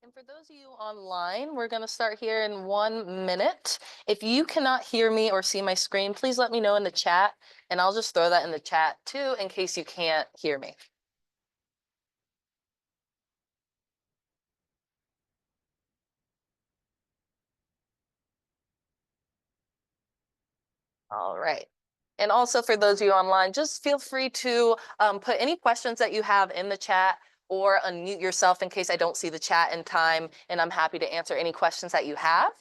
And for those of you online, we're going to start here in 1 minute. If you cannot hear me or see my screen, please let me know in the chat, and I'll just throw that in the chat too in case you can't hear me. All right. And also for those of you online, just feel free to put any questions that you have in the chat or unmute yourself in case I don't see the chat in time, and I'm happy to answer any questions that you have.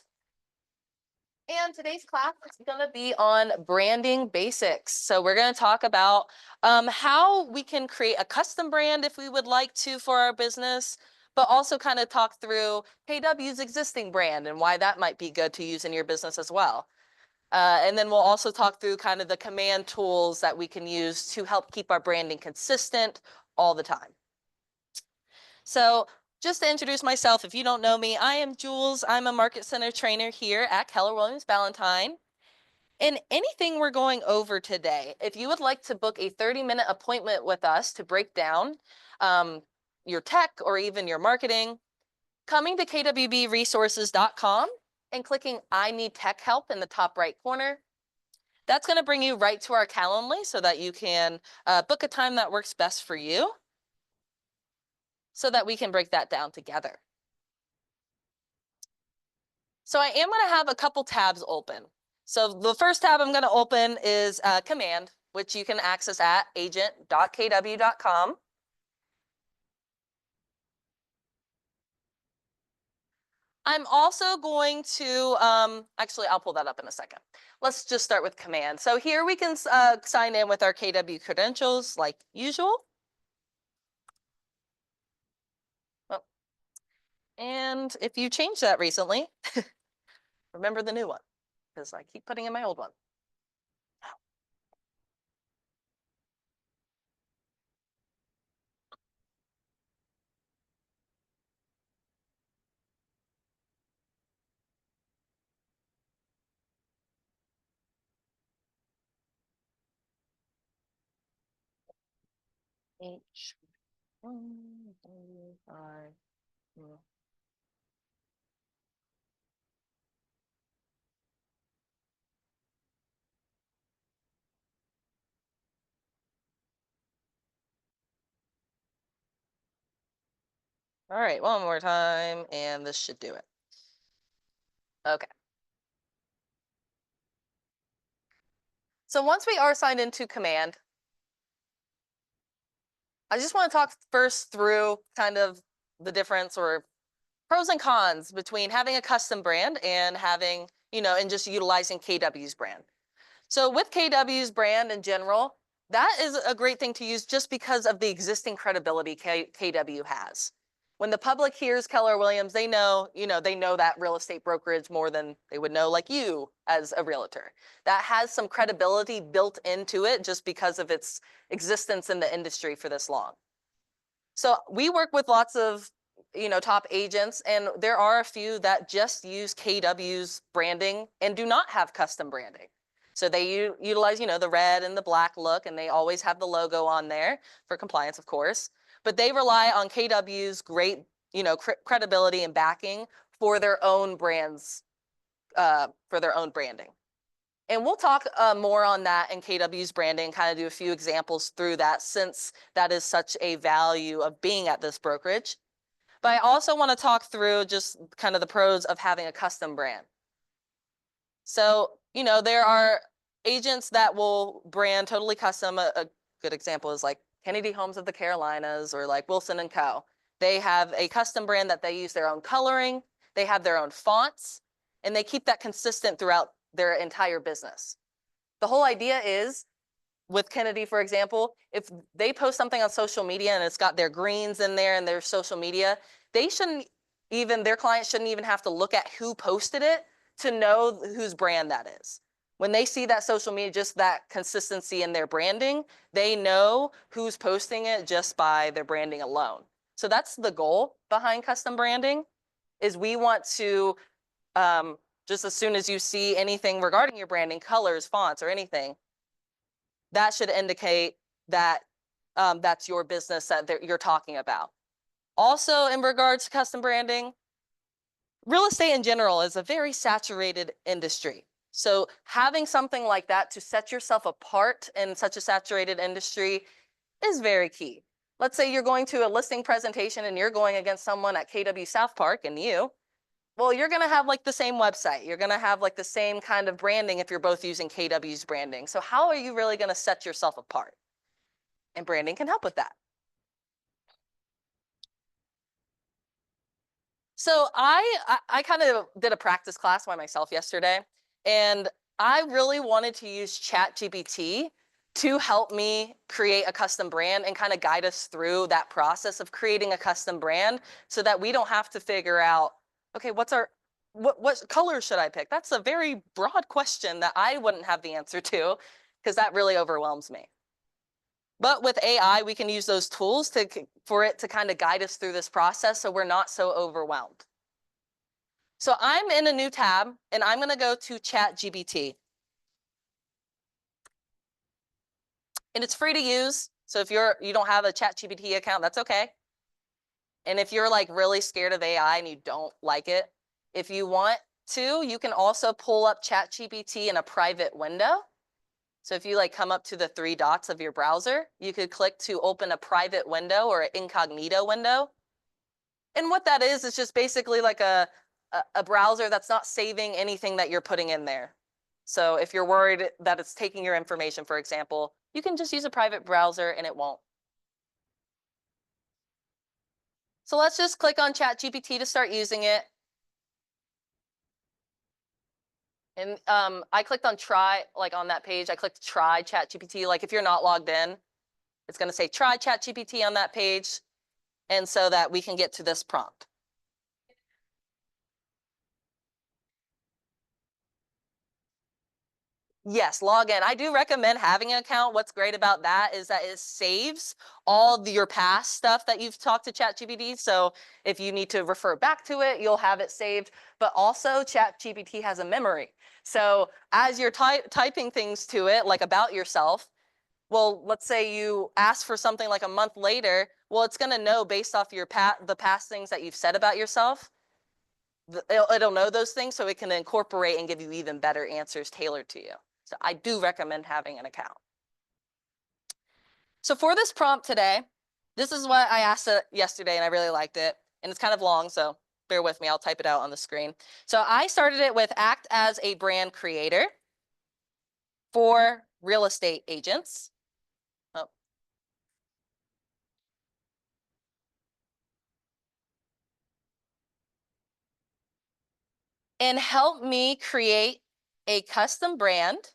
And today's class is going to be on branding basics. So we're going to talk about how we can create a custom brand if we would like to for our business, but also kind of talk through KW's existing brand and why that might be good to use in your business as well. And then we'll also talk through kind of the command tools that we can use to help keep our branding consistent all the time. So just to introduce myself, if you don't know me, I am Jules. I'm a Market Center trainer here at Keller Williams Ballantine. And anything we're going over today, if you would like to book a 30-minute appointment with us to break down your tech or even your marketing, coming to kwbresources.com and clicking I need tech help in the top right corner. That's going to bring you right to our Calendly so that you can book a time that works best for you so that we can break that down together. So I am going to have a couple tabs open. So the first tab I'm going to open is Command, which you can access at agent.kw.com. I'm also going to, actually, I'll pull that up in a second. Let's just start with Command. So here we can sign in with our KW credentials like usual. Oh. And if you changed that recently, remember the new one, because I keep putting in my old one. H135. All right, one more time, and this should do it. Okay. So once we are signed into Command, I just want to talk first through kind of the difference or pros and cons between having a custom brand and having, and just utilizing KW's brand. So with KW's brand in general, that is a great thing to use just because of the existing credibility KW has. When the public hears Keller Williams, they know that real estate brokerage more than they would know like you as a realtor. That has some credibility built into it just because of its existence in the industry for this long. So we work with lots of top agents, and there are a few that just use KW's branding and do not have custom branding. So they utilize, the red and the black look, and they always have the logo on there for compliance, of course. But they rely on KW's great, credibility and backing for their own brands, for their own branding. And we'll talk more on that in KW's branding, kind of do a few examples through that, since that is such a value of being at this brokerage. But I also want to talk through just kind of the pros of having a custom brand. So, there are agents that will brand totally custom. A good example is like Kennedy Homes of the Carolinas or like Wilson & Co. They have a custom brand that they use their own coloring, they have their own fonts, and they keep that consistent throughout their entire business. The whole idea is, with Kennedy, for example, if they post something on social media and it's got their greens in there and their social media, their clients shouldn't even have to look at who posted it to know whose brand that is. When they see that social media, just that consistency in their branding, they know who's posting it just by their branding alone. So that's the goal behind custom branding, is we want to, just as soon as you see anything regarding your branding, colors, fonts, or anything, that should indicate that that's your business that you're talking about. Also, in regards to custom branding, real estate in general is a very saturated industry. So having something like that to set yourself apart in such a saturated industry is very key. Let's say you're going to a listing presentation and you're going against someone at KW South Park and well, you're going to have like the same website. You're going to have like the same kind of branding if you're both using KW's branding. So how are you really going to set yourself apart? And branding can help with that. So I kind of did a practice class by myself yesterday, and I really wanted to use ChatGPT to help me create a custom brand and kind of guide us through that process of creating a custom brand so that we don't have to figure out, okay, what color should I pick? That's a very broad question that I wouldn't have the answer to because that really overwhelms me. But with AI, we can use those tools for it to kind of guide us through this process so we're not so overwhelmed. So I'm in a new tab, and I'm going to go to ChatGPT. And it's free to use. So if you don't have a ChatGPT account, that's okay. And if you're like really scared of AI and you don't like it, if you want to, you can also pull up ChatGPT in a private window. So if you like come up to the 3 dots of your browser, you could click to open a private window or an incognito window. And what that is just basically like a browser that's not saving anything that you're putting in there. So if you're worried that it's taking your information, for example, you can just use a private browser and it won't. So let's just click on ChatGPT to start using it. And I clicked on try, like on that page, I clicked try ChatGPT. Like if you're not logged in, it's going to say try ChatGPT on that page. And so that we can get to this prompt. Yes, log in. I do recommend having an account. What's great about that is that it saves all your past stuff that you've talked to ChatGPT. So if you need to refer back to it, you'll have it saved. But also ChatGPT has a memory. So as you're typing things to it, like about yourself, well, let's say you ask for something like a month later, well, it's going to know based off the past things that you've said about yourself. It'll know those things so it can incorporate and give you even better answers tailored to you. So I do recommend having an account. So for this prompt today, this is what I asked it yesterday and I really liked it. And it's kind of long, so bear with me. I'll type it out on the screen. So I started it with act as a brand creator for real estate agents. Oh. And help me create a custom brand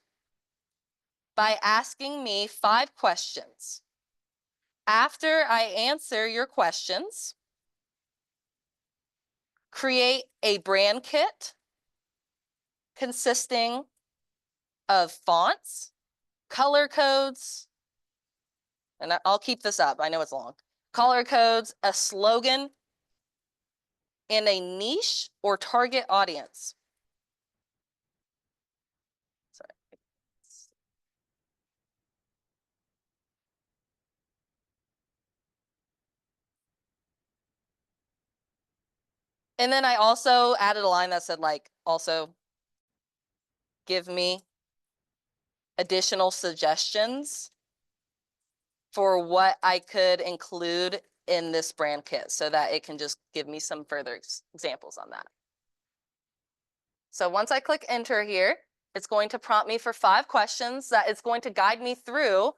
by asking me 5 questions. After I answer your questions, create a brand kit consisting of fonts, color codes, and I'll keep this up, I know it's long, color codes, a slogan, and a niche or target audience. Sorry. And then I also added a line that said like, also give me additional suggestions for what I could include in this brand kit so that it can just give me some further examples on that. So once I click enter here, it's going to prompt me for 5 questions that it's going to guide me through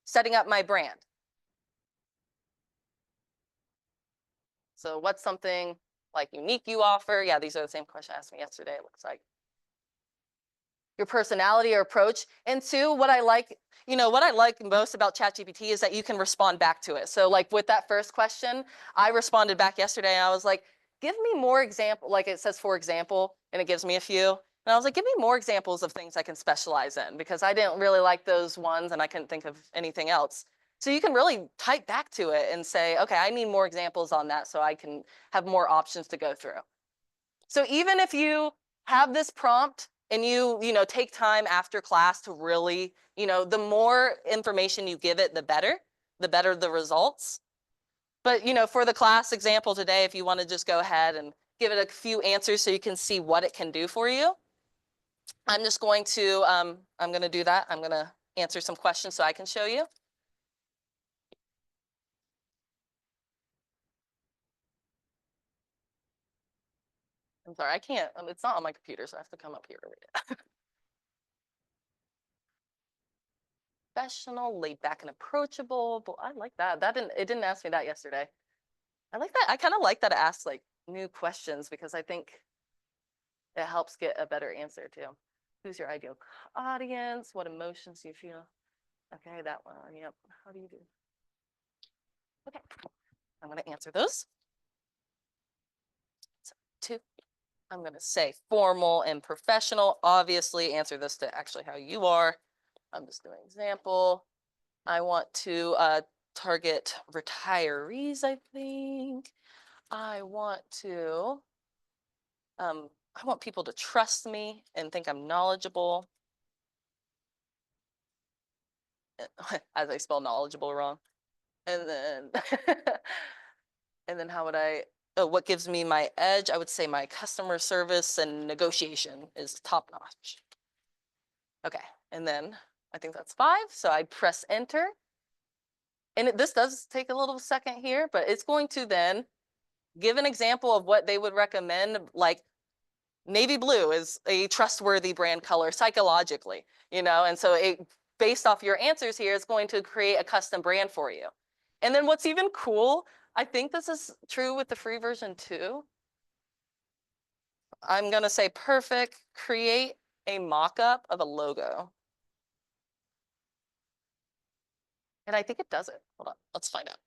setting up my brand. So what's something like unique you offer? Yeah, these are the same questions I asked me yesterday, it looks like. Your personality or approach. And 2, what I like most about ChatGPT is that you can respond back to it. So like with that first question, I responded back yesterday and I was like, give me more example, like it says, for example, and it gives me a few. And I was like, give me more examples of things I can specialize in because I didn't really like those ones and I couldn't think of anything else. So you can really type back to it and say, okay, I need more examples on that so I can have more options to go through. So even if you have this prompt and you take time after class to really, the more information you give it, the better the results. But, you know, for the class example today, if you want to just go ahead and give it a few answers so you can see what it can do for you, I'm just going to, I'm going to do that. I'm going to answer some questions so I can show you. I'm sorry, I can't, it's not on my computer, so I have to come up here to read it. Professional, laid back and approachable. But I like that. It didn't ask me that yesterday. I like that. I kind of like that it asks like new questions because I think it helps get a better answer too. Who's your ideal audience? What emotions do you feel? Okay, that one. Yep. How do you do? Okay, I'm going to answer those. So, 2. I'm going to say formal and professional. Obviously, answer this to actually how you are. I'm just doing example. I want to target retirees, I think. I want people to trust me and think I'm knowledgeable. As I spell knowledgeable wrong. And then, and then how would what gives me my edge? I would say my customer service and negotiation is top notch. Okay, and then I think that's 5. So I press enter. And this does take a little second here, but it's going to then give an example of what they would recommend, like navy blue is a trustworthy brand color psychologically, you know, and so based off your answers here, it's going to create a custom brand for you. And then what's even cool, I think this is true with the free version too. I'm going to say perfect, create a mock-up of a logo. And I think it does it. Hold on, let's find out.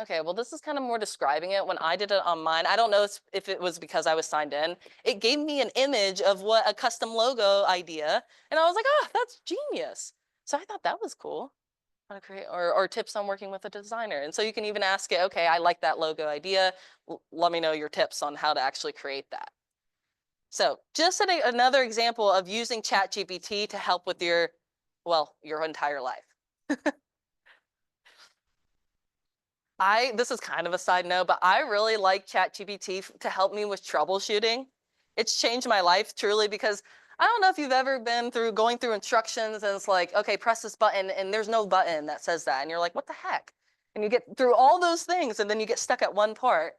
Okay, well, this is kind of more describing it. When I did it on mine, I don't know if it was because I was signed in. It gave me an image of what a custom logo idea. And I was like, oh, that's genius. So I thought that was cool. How to create or tips on working with a designer. And so you can even ask it, okay, I like that logo idea. Let me know your tips on how to actually create that. So just another example of using ChatGPT to help with your entire life. This is kind of a side note, but I really like ChatGPT to help me with troubleshooting. It's changed my life truly because I don't know if you've ever been going through instructions and it's like, okay, press this button and there's no button that says that. And you're like, what the heck? And you get through all those things and then you get stuck at one part.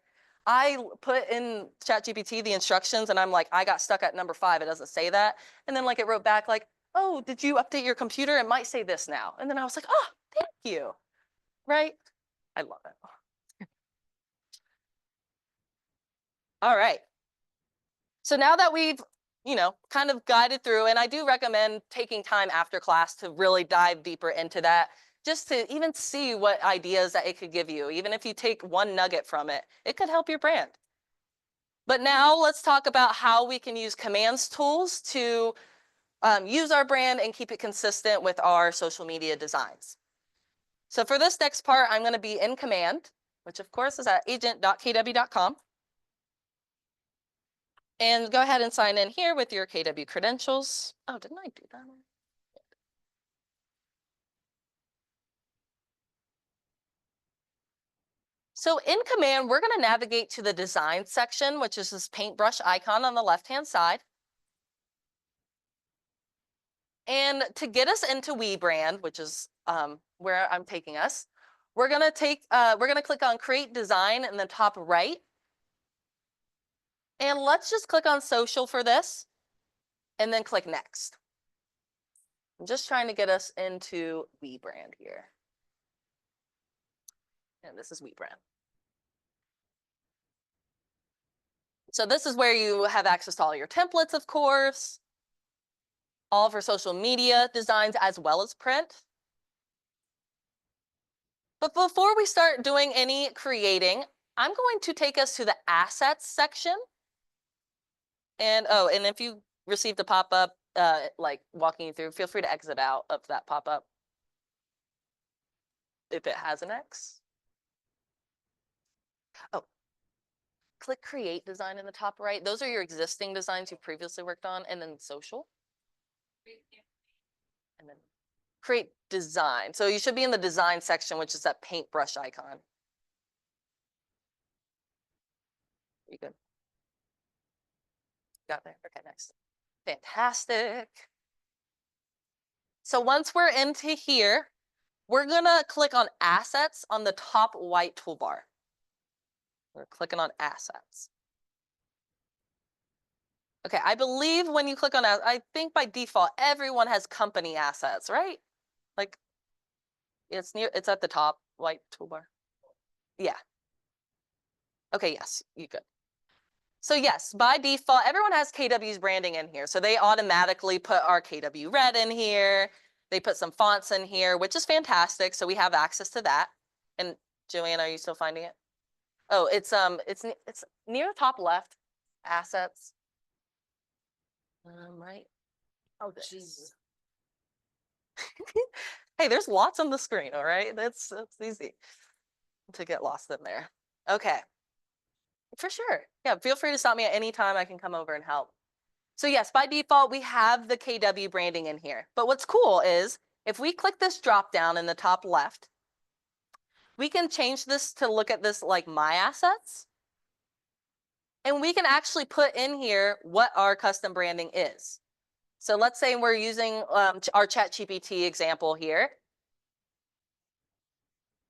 I put in ChatGPT the instructions and I'm like, I got stuck at number 5. It doesn't say that. And then like it wrote back like, oh, did you update your computer? It might say this now. And then I was like, oh, thank you. Right? I love it. All right. So now that we've, kind of guided through, and I do recommend taking time after class to really dive deeper into that, just to even see what ideas that it could give you. Even if you take one nugget from it, it could help your brand. But now let's talk about how we can use commands tools to use our brand and keep it consistent with our social media designs. So for this next part, I'm going to be in command, which of course is at agent.kw.com. And go ahead and sign in here with your KW credentials. Oh, didn't I do that? So in command, we're going to navigate to the design section, which is this paintbrush icon on the left-hand side. And to get us into WeBrand, which is where I'm taking us, we're going to click on Create Design in the top right. And let's just click on Social for this, and then click Next. I'm just trying to get us into WeBrand here. And this is WeBrand. So this is where you have access to all your templates, of course, all of our social media designs as well as print. But before we start doing any creating, I'm going to take us to the assets section. And and if you received a pop-up like walking you through, feel free to exit out of that pop-up if it has an X. Oh, click Create Design in the top right. Those are your existing designs you previously worked on, and then Social. And then create design. So you should be in the design section, which is that paintbrush icon. You good? Got there. Okay, next. Fantastic. So once we're into here, we're gonna click on assets on the top white toolbar. We're clicking on assets. Okay, I believe when you click on that, I think by default, everyone has company assets, right? Like it's at the top white toolbar. Yeah. Okay, yes, you good. So yes, by default, everyone has KW's branding in here. So they automatically put our KW red in here. They put some fonts in here, which is fantastic. So we have access to that. And Joanne, are you still finding it? Oh, it's near the top left, assets. Right. Oh, Jesus. Hey, there's lots on the screen, all right? That's easy to get lost in there. Okay. For sure. Yeah, feel free to stop me at any time. I can come over and help. So yes, by default, we have the KW branding in here. But what's cool is if we click this drop down in the top left, we can change this to look at this like my assets. And we can actually put in here what our custom branding is. So let's say we're using our ChatGPT example here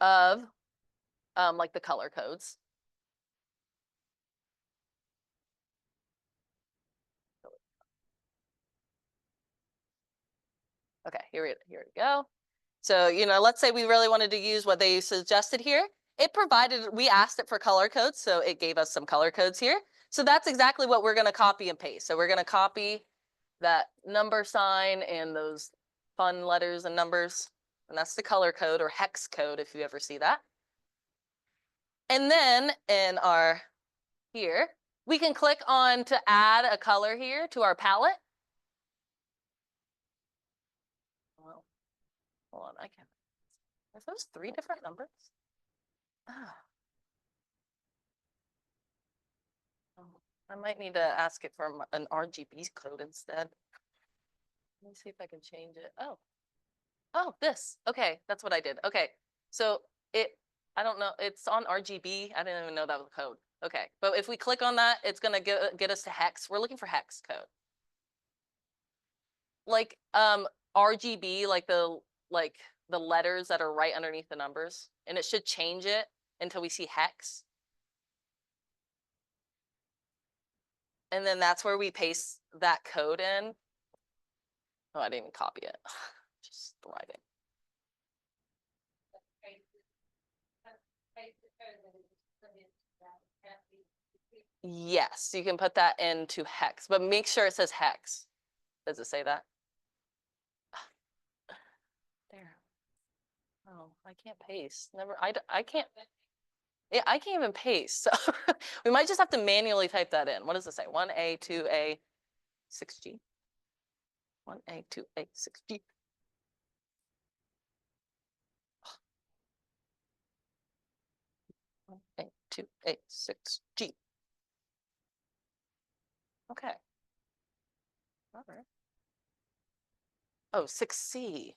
of like the color codes. Okay, here we go. So, let's say we really wanted to use what they suggested here. We asked it for color codes, so it gave us some color codes here. So that's exactly what we're going to copy and paste. So we're going to copy that number sign and those fun letters and numbers. And that's the color code or hex code if you ever see that. And then in here, we can click on to add a color here to our palette. Well, hold on, I can't. Are those 3 different numbers? Ah. I might need to ask it for an RGB code instead. Let me see if I can change it. Oh, this. Okay, that's what I did. Okay, so I don't know, it's on RGB. I didn't even know that was a code. Okay, but if we click on that, it's gonna get us to hex. We're looking for hex code. Like RGB, like the letters that are right underneath the numbers, and it should change it until we see hex. And then that's where we paste that code in. Oh, I didn't even copy it. Just thriving. Yes, you can put that into hex, but make sure it says hex. Does it say that? There. Oh, I can't paste. Never. I can't. Yeah, I can't even paste. So we might just have to manually type that in. What does it say? 1A, 2A, 6G. 1A, 2A, 6G. 1A, 2A, 6G. Okay. All right. Oh, 6C.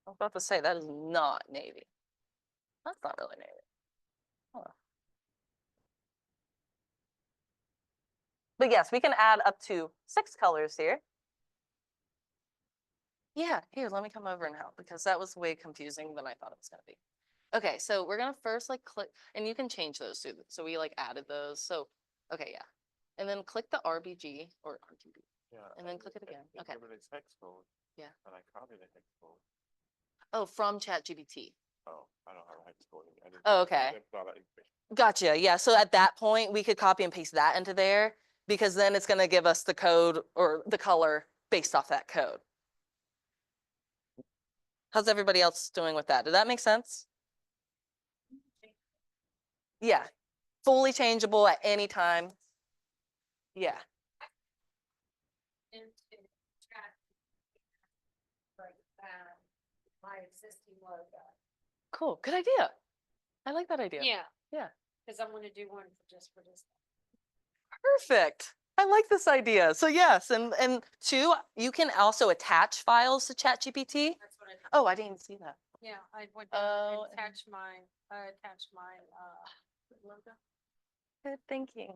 I was about to say that is not navy. That's not really navy. Huh. But yes, we can add up to 6 colors here. Yeah, here, let me come over and help because that was way confusing than I thought it was gonna be. Okay, so we're gonna first click, and you can change those too. So we added those. So, okay, yeah. And then click the RBG or RGB. Yeah. And then click it again. Okay. It's hex code. Yeah. And I copied the hex code. Oh, from ChatGPT. Oh, I don't have a hex code. Oh, okay. Gotcha. Yeah. So at that point, we could copy and paste that into there because then it's gonna give us the code or the color based off that code. How's everybody else doing with that? Did that make sense? Yeah. Fully changeable at any time. Yeah. My existing logo. Cool. Good idea. I like that idea. Yeah. Yeah. because I'm going to do one just for this. Perfect. I like this idea. So yes, and two, you can also attach files to ChatGPT. That's what I did. Oh, I didn't even see that. Yeah, I went down Oh, and attached my logo. good thinking.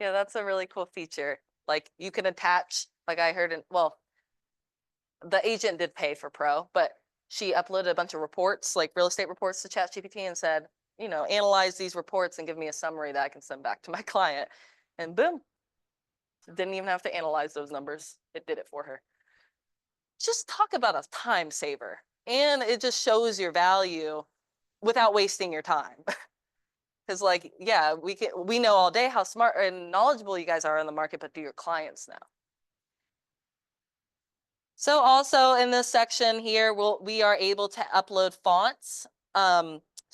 Yeah, that's a really cool feature. Like you can attach, like I heard in, well, the agent did pay for Pro, but she uploaded a bunch of reports, like real estate reports to ChatGPT and said, you know, analyze these reports and give me a summary that I can send back to my client. And boom, didn't even have to analyze those numbers. It did it for her. Just talk about a time saver. And it just shows your value without wasting your time. Because like, yeah, we know all day how smart and knowledgeable you guys are in the market, but do your clients know? So also in this section here, we are able to upload fonts.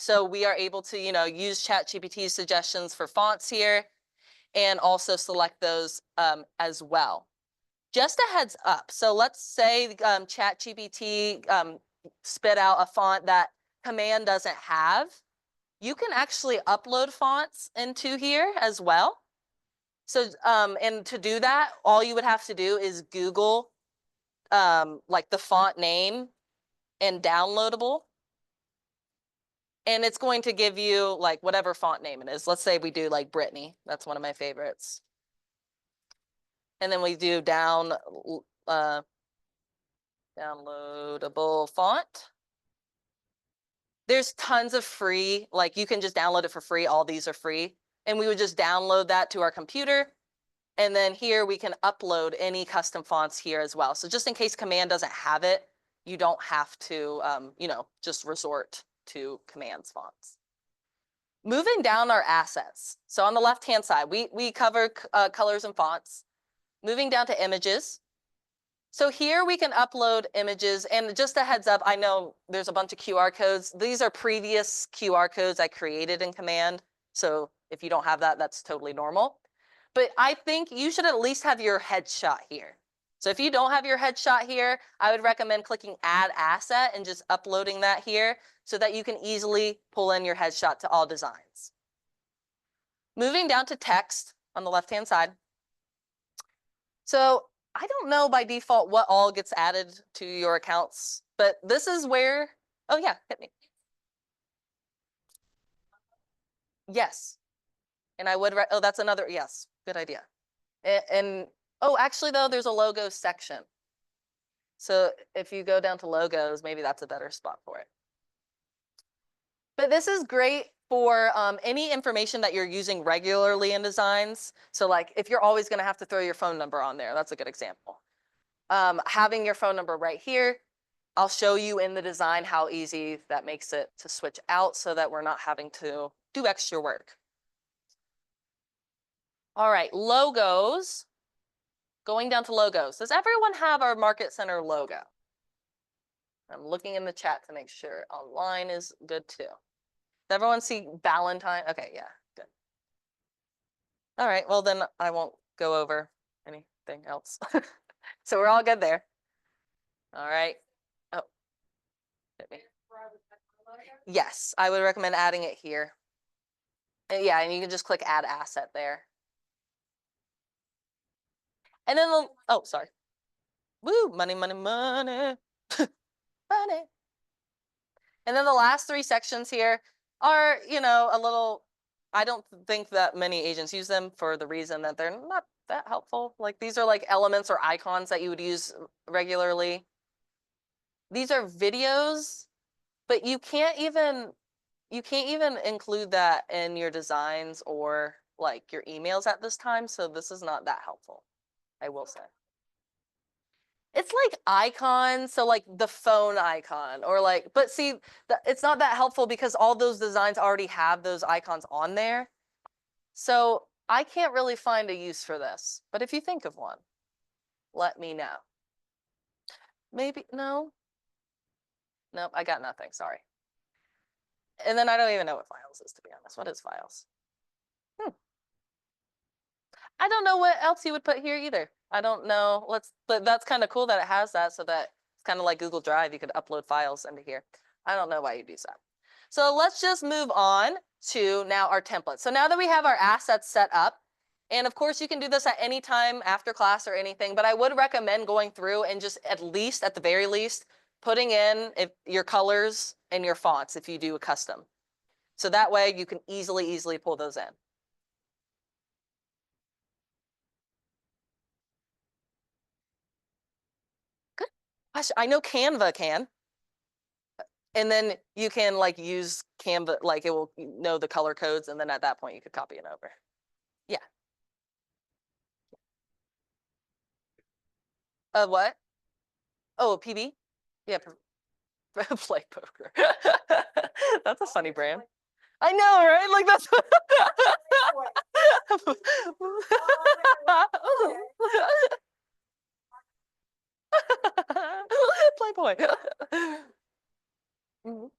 So we are able to, you know, use ChatGPT's suggestions for fonts here and also select those as well. Just a heads up. So let's say ChatGPT spit out a font that Command doesn't have. You can actually upload fonts into here as well. So, and to do that, all you would have to do is Google like the font name and downloadable. And it's going to give you like whatever font name it is. Let's say we do like Brittany. That's one of my favorites. And then we do downloadable font. There's tons of free, like you can just download it for free. All these are free. And we would just download that to our computer. And then here we can upload any custom fonts here as well. So just in case Command doesn't have it, you don't have to, you know, just resort to Command's fonts. Moving down our assets. So on the left-hand side, we cover colors and fonts. Moving down to images. So here we can upload images, and just a heads up, I know there's a bunch of QR codes. These are previous QR codes I created in Command. So if you don't have that, that's totally normal. But I think you should at least have your headshot here. So if you don't have your headshot here, I would recommend clicking Add Asset and just uploading that here so that you can easily pull in your headshot to all designs. Moving down to text on the left-hand side. So I don't know by default what all gets added to your accounts, but this is where, oh yeah, hit me. Yes. And I would, oh, that's another, yes, good idea. And oh, actually though, there's a logo section. So if you go down to logos, maybe that's a better spot for it. But this is great for any information that you're using regularly in designs. So like if you're always gonna have to throw your phone number on there, that's a good example. Having your phone number right here, I'll show you in the design how easy that makes it to switch out so that we're not having to do extra work. All right, logos. Going down to logos. Does everyone have our Market Center logo? I'm looking in the chat to make sure online is good too. Does everyone see Valentine? Okay, yeah, good. All right, well then I won't go over anything else. So we're all good there. All right. Oh, hit me. Yes, I would recommend adding it here. Yeah, and you can just click Add Asset there. And then, oh, sorry. Woo, money, money, money. Money. And then the last three sections here are, you know, a little, I don't think that many agents use them for the reason that they're not that helpful. Like these are like elements or icons that you would use regularly. These are videos, but you can't even include that in your designs or like your emails at this time. So this is not that helpful, I will say. It's like icons, so like the phone icon or like, but see, it's not that helpful because all those designs already have those icons on there. So I can't really find a use for this, but if you think of one, let me know. Maybe, no. Nope, I got nothing, sorry. And then I don't even know what files is, to be honest. What is files? I don't know what else you would put here either. I don't know. But that's kind of cool that it has that so that it's kind of like Google Drive. You could upload files into here. I don't know why you'd use that. So let's just move on to now our template. So now that we have our assets set up, and of course you can do this at any time after class or anything, but I would recommend going through and just at least, at the very least, putting in your colors and your fonts if you do a custom. So that way you can easily pull those in. Good. Gosh, I know Canva can. And then you can like use Canva, like it will know the color codes, and then at that point you could copy it over. Yeah. What? Oh, PB? Yeah, play poker. That's a funny brand. I know, right? Like that's Playboy. Mhm.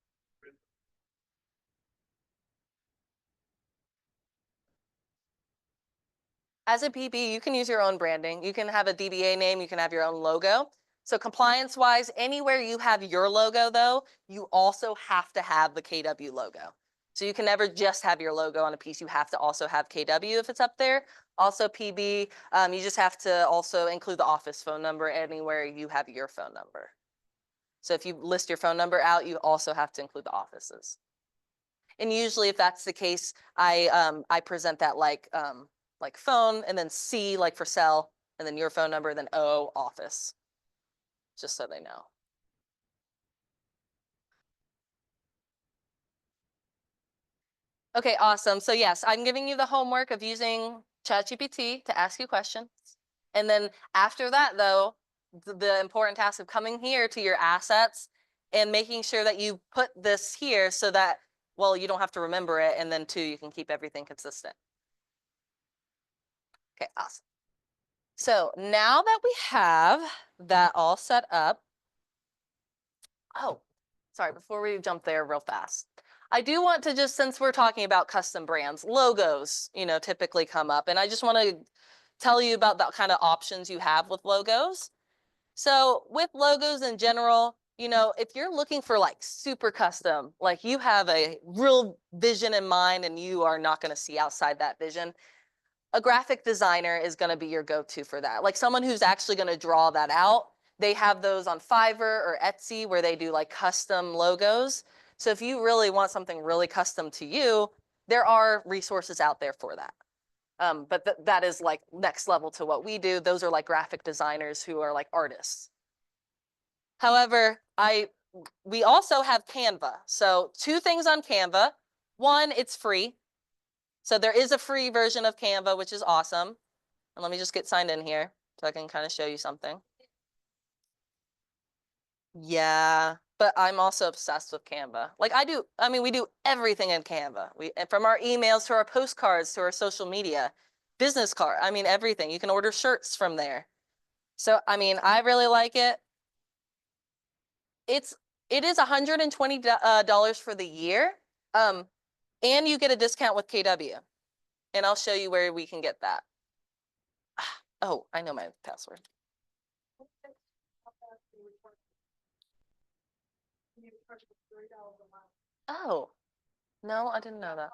As a PB, you can use your own branding. You can have a DBA name, you can have your own logo. So compliance-wise, anywhere you have your logo though, you also have to have the KW logo. So you can never just have your logo on a piece, you have to also have KW if it's up there. Also PB, you just have to also include the office phone number anywhere you have your phone number. So if you list your phone number out, you also have to include the offices. And usually if that's the case, I present that like phone and then C like for cell and then your phone number, then O office, just so they know. Okay, awesome. So yes, I'm giving you the homework of using ChatGPT to ask you questions. And then after that though, the important task of coming here to your assets and making sure that you put this here so that, well, you don't have to remember it. And then two, you can keep everything consistent. Okay, awesome. So now that we have that all set up, oh, sorry, before we jump there real fast, I do want to just, since we're talking about custom brands, logos, typically come up. And I just want to tell you about the kind of options you have with logos. So with logos in general, if you're looking for like super custom, like you have a real vision in mind and you are not going to see outside that vision, a graphic designer is going to be your go-to for that. Like someone who's actually going to draw that out. They have those on Fiverr or Etsy where they do like custom logos. So if you really want something really custom to you, there are resources out there for that. But that is like next level to what we do. Those are like graphic designers who are like artists. However, we also have Canva. So two things on Canva. One, it's free. So there is a free version of Canva, which is awesome. And let me just get signed in here so I can kind of show you something. Yeah, but I'm also obsessed with Canva. Like we do everything in Canva. From our emails to our postcards to our social media, business card, everything. You can order shirts from there. So, I really like it. It is $120 for the year. And you get a discount with KW. And I'll show you where we can get that. Oh, I know my password. Oh, no, I didn't know that.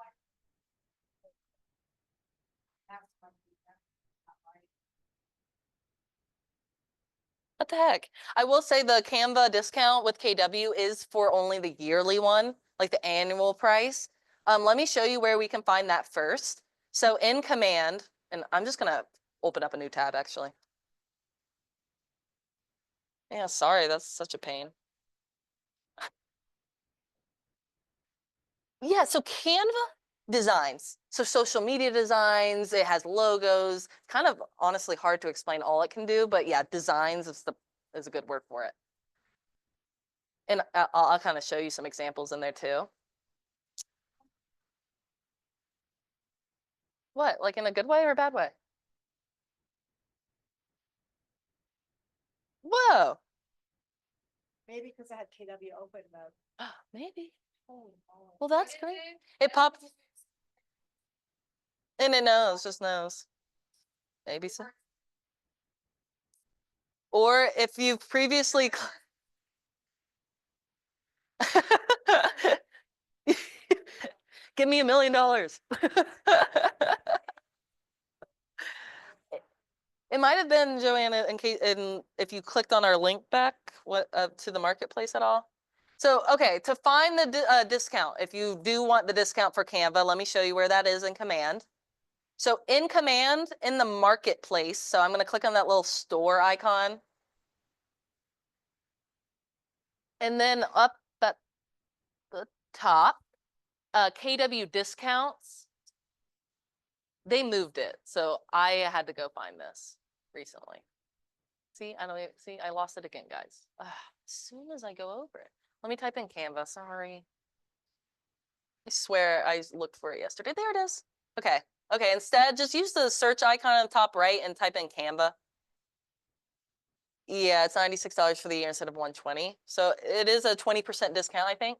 What the heck? I will say the Canva discount with KW is for only the yearly one, like the annual price. Let me show you where we can find that first. So in Command, and I'm just gonna open up a new tab actually. Yeah, sorry, that's such a pain. Yeah, so Canva designs. So social media designs, it has logos. Kind of honestly hard to explain all it can do, but yeah, designs is a good word for it. And I'll kind of show you some examples in there too. What, like in a good way or a bad way? Whoa. Maybe because I had KW open mode. Maybe. Well, that's great. It popped and it knows, just knows. Maybe so. Or if you've previously Give me $1 million. It might have been, Joanna, in case, if you clicked on our link back to the marketplace at all. So, okay, to find the discount, if you do want the discount for Canva, let me show you where that is in Command. So in Command, in the marketplace, so I'm going to click on that little store icon. And then up at the top, KW discounts, they moved it. So I had to go find this recently. See, I lost it again, guys. As soon as I go over it. Let me type in Canva, sorry. I swear I looked for it yesterday. There it is. Okay, okay, instead just use the search icon on the top right and type in Canva. Yeah, it's $96 for the year instead of $120. So it is a 20% discount, I think.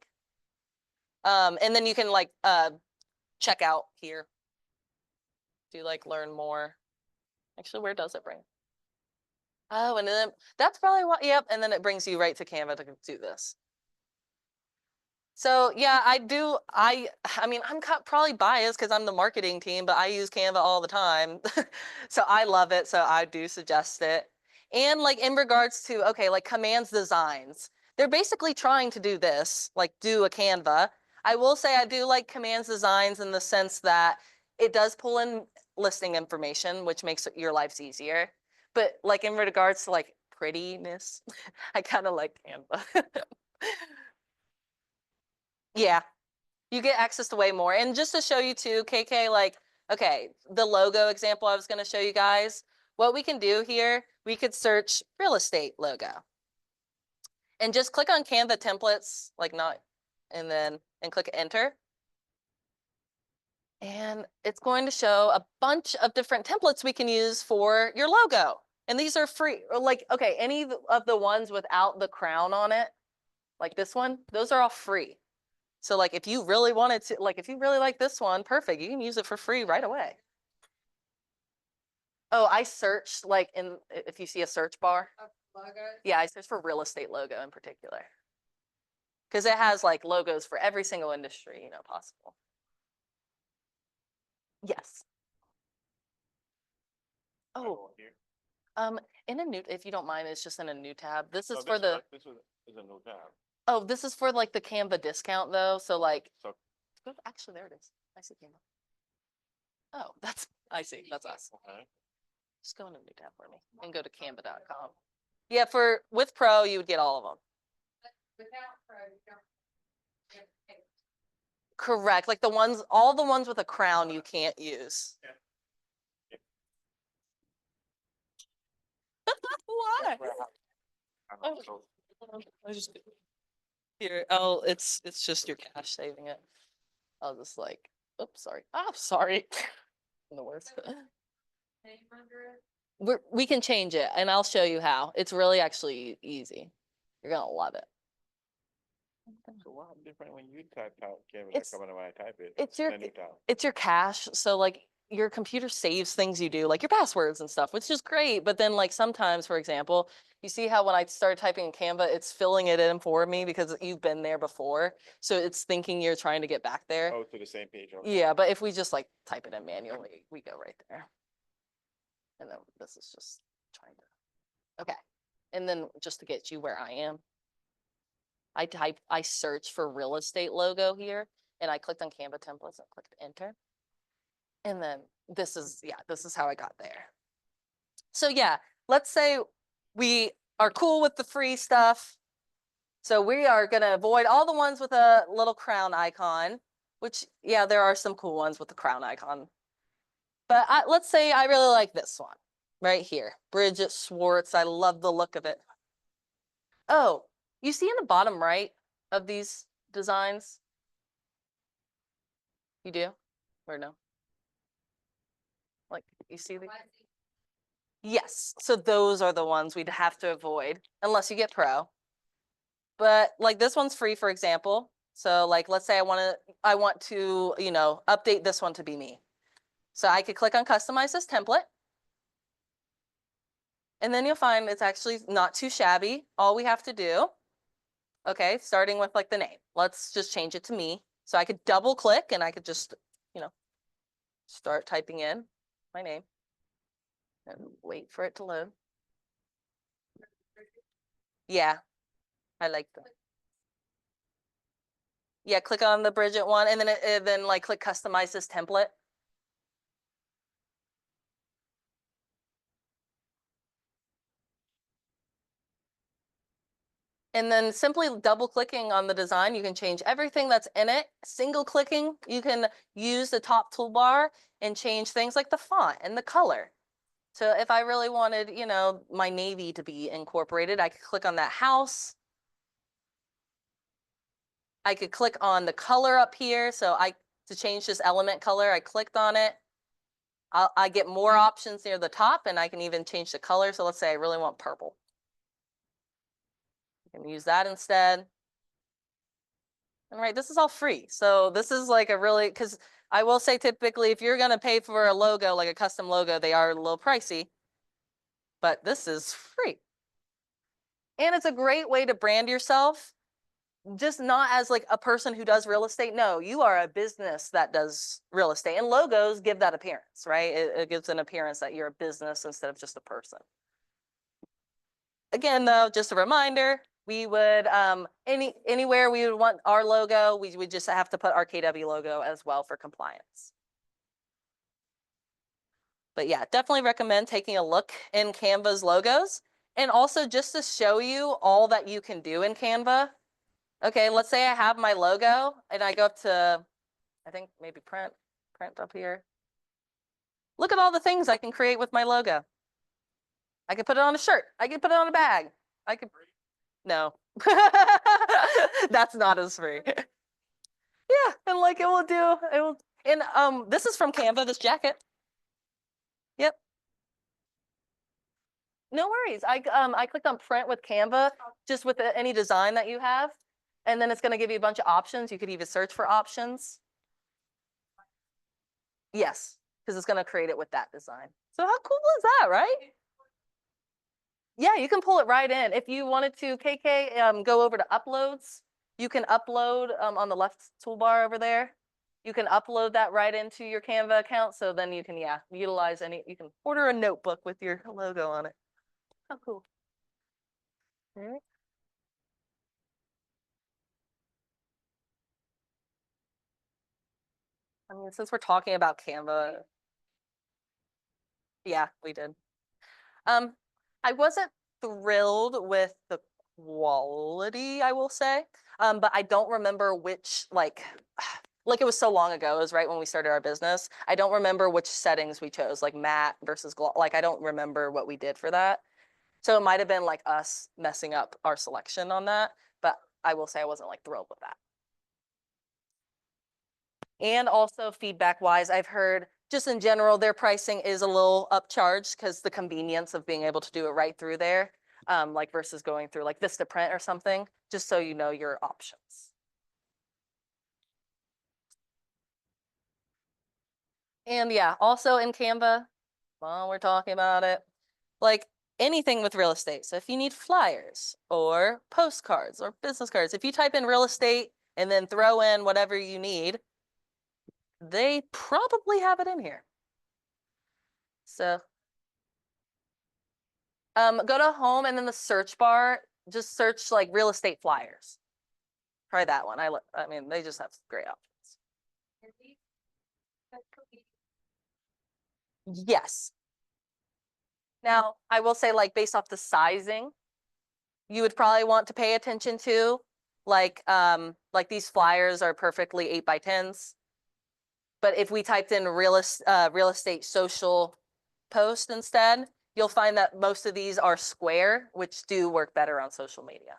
And then you can like check out here. Do like learn more. Actually, where does it bring? Oh, and then that's probably what, yep. And then it brings you right to Canva to do this. So yeah, I mean, I'm probably biased because I'm the marketing team, but I use Canva all the time. So I love it. So I do suggest it. And like in regards to, okay, like commands designs, they're basically trying to do this, like do a Canva. I will say I do like commands designs in the sense that it does pull in listing information, which makes your lives easier. But like in regards to like prettiness, I kind of like Canva. Yeah, you get access to way more. And just to show you too, KK, like, okay, the logo example I was going to show you guys, what we can do here, we could search real estate logo and just click on Canva templates, like not, and click enter. And it's going to show a bunch of different templates we can use for your logo. And these are free, or like, okay, any of the ones without the crown on it, like this one, those are all free. So like if you really wanted to, like if you really like this one, perfect. You can use it for free right away. Oh, I searched like if you see a search bar. Yeah, I searched for real estate logo in particular. Because it has like logos for every single industry, you know, possible. Yes. Oh, in a new, if you don't mind, it's just in a new tab. This is for the. This is a new tab. Oh, this is for like the Canva discount though. So like, So actually there it is. I see Canva. Oh, I see. That's us. okay. Just go in a new tab for me and go to canva.com. Yeah, with Pro, you would get all of them. Without Pro, you don't get paid. Correct. Like all the ones with a crown you can't use. Yeah. Why? Oh. I just here. Oh, it's just your cache saving it. I'll just like, oops, sorry. Oh, sorry. The worst. We can change it, and I'll show you how. It's really actually easy. You're gonna love it. So what's different when you type out Canvas It's- coming when I type it? It's your in a new tab? it's your cache. So like your computer saves things you do, like your passwords and stuff, which is great. But then like sometimes, for example, you see how when I started typing in Canva, it's filling it in for me because you've been there before. So it's thinking you're trying to get back there. Oh, to the same page. Okay. Yeah, but if we just like type it in manually, we go right there. And then this is just trying to, okay. And then just to get you where I am, I searched for real estate logo here and I clicked on Canva templates and clicked enter. And then this is how I got there. So yeah, let's say we are cool with the free stuff. So we are gonna avoid all the ones with a little crown icon, which yeah, there are some cool ones with the crown icon. But let's say I really like this one right here, Bridget Swartz. I love the look of it. Oh, you see in the bottom right of these designs? You do? Or no? Like you see the. Yes, so those are the ones we'd have to avoid unless you get Pro. But like this one's free, for example. So like, let's say I want to, you know, update this one to be me. So I could click on customize this template. And then you'll find it's actually not too shabby. All we have to do, okay, starting with like the name. Let's just change it to me. So I could double click and I could just, start typing in my name and wait for it to load. Yeah, I like that. Yeah, click on the Bridget one and then like click customize this template. And then simply double clicking on the design, you can change everything that's in it. Single clicking, you can use the top toolbar and change things like the font and the color. So if I really wanted, my navy to be incorporated, I could click on that house. I could click on the color up here. So to change this element color, I clicked on it. I get more options near the top and I can even change the color. So let's say I really want purple. You can use that instead. And right, this is all free. So this is like because I will say typically if you're going to pay for a logo, like a custom logo, they are a little pricey, but this is free. And it's a great way to brand yourself, just not as like a person who does real estate. No, you are a business that does real estate, and logos give that appearance, right? It gives an appearance that you're a business instead of just a person. Again, though, just a reminder, we would, anywhere we would want our logo, we would just have to put our KW logo as well for compliance. But yeah, definitely recommend taking a look in Canva's logos. And also just to show you all that you can do in Canva. Okay, let's say I have my logo and I go up to, I think maybe print up here. Look at all the things I can create with my logo. I could put it on a shirt. I could put it on a bag. No, that's not as free. Yeah, and like it will, and this is from Canva, this jacket. Yep. No worries. I clicked on print with Canva, just with any design that you have. And then it's going to give you a bunch of options. You could even search for options. Yes, because it's going to create it with that design. So how cool is that, right? Yeah, you can pull it right in. If you wanted to, KK, go over to uploads. You can upload on the left toolbar over there. You can upload that right into your Canva account. So then you can, utilize you can order a notebook with your logo on it. How cool. All right. I mean, since we're talking about Canva, yeah, we did. I wasn't thrilled with the quality, I will say, but I don't remember which, like it was so long ago. It was right when we started our business. I don't remember which settings we chose, like matte versus gloss. Like I don't remember what we did for that. So it might have been like us messing up our selection on that, but I will say I wasn't like thrilled with that. And also feedback wise, I've heard just in general, their pricing is a little upcharged because the convenience of being able to do it right through there, like versus going through like Vistaprint or something, just so you know your options. And yeah, also in Canva, while we're talking about it, like anything with real estate. So if you need flyers or postcards or business cards, if you type in real estate and then throw in whatever you need, they probably have it in here. So go to home and then the search bar, just search like real estate flyers. Try that one. I mean, they just have great options. Yes. Now, I will say like based off the sizing, you would probably want to pay attention to like these flyers are perfectly 8x10s. But if we typed in real estate social post instead, you'll find that most of these are square, which do work better on social media.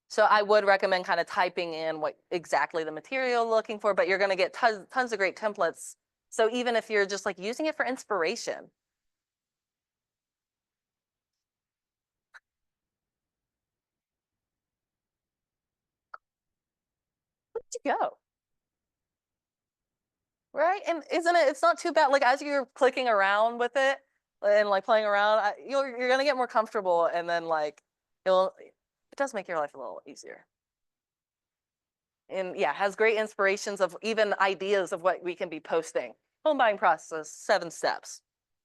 So I would recommend kind of typing in what exactly the material you're looking for, but you're going to get tons of great templates. So even if you're just like using it for inspiration. Where'd you go? Right? And isn't it, it's not too bad. Like as you're clicking around with it and like playing around, you're going to get more comfortable and then like it does make your life a little easier. And yeah, has great inspirations of even ideas of what we can be posting. Home buying process, 7 steps.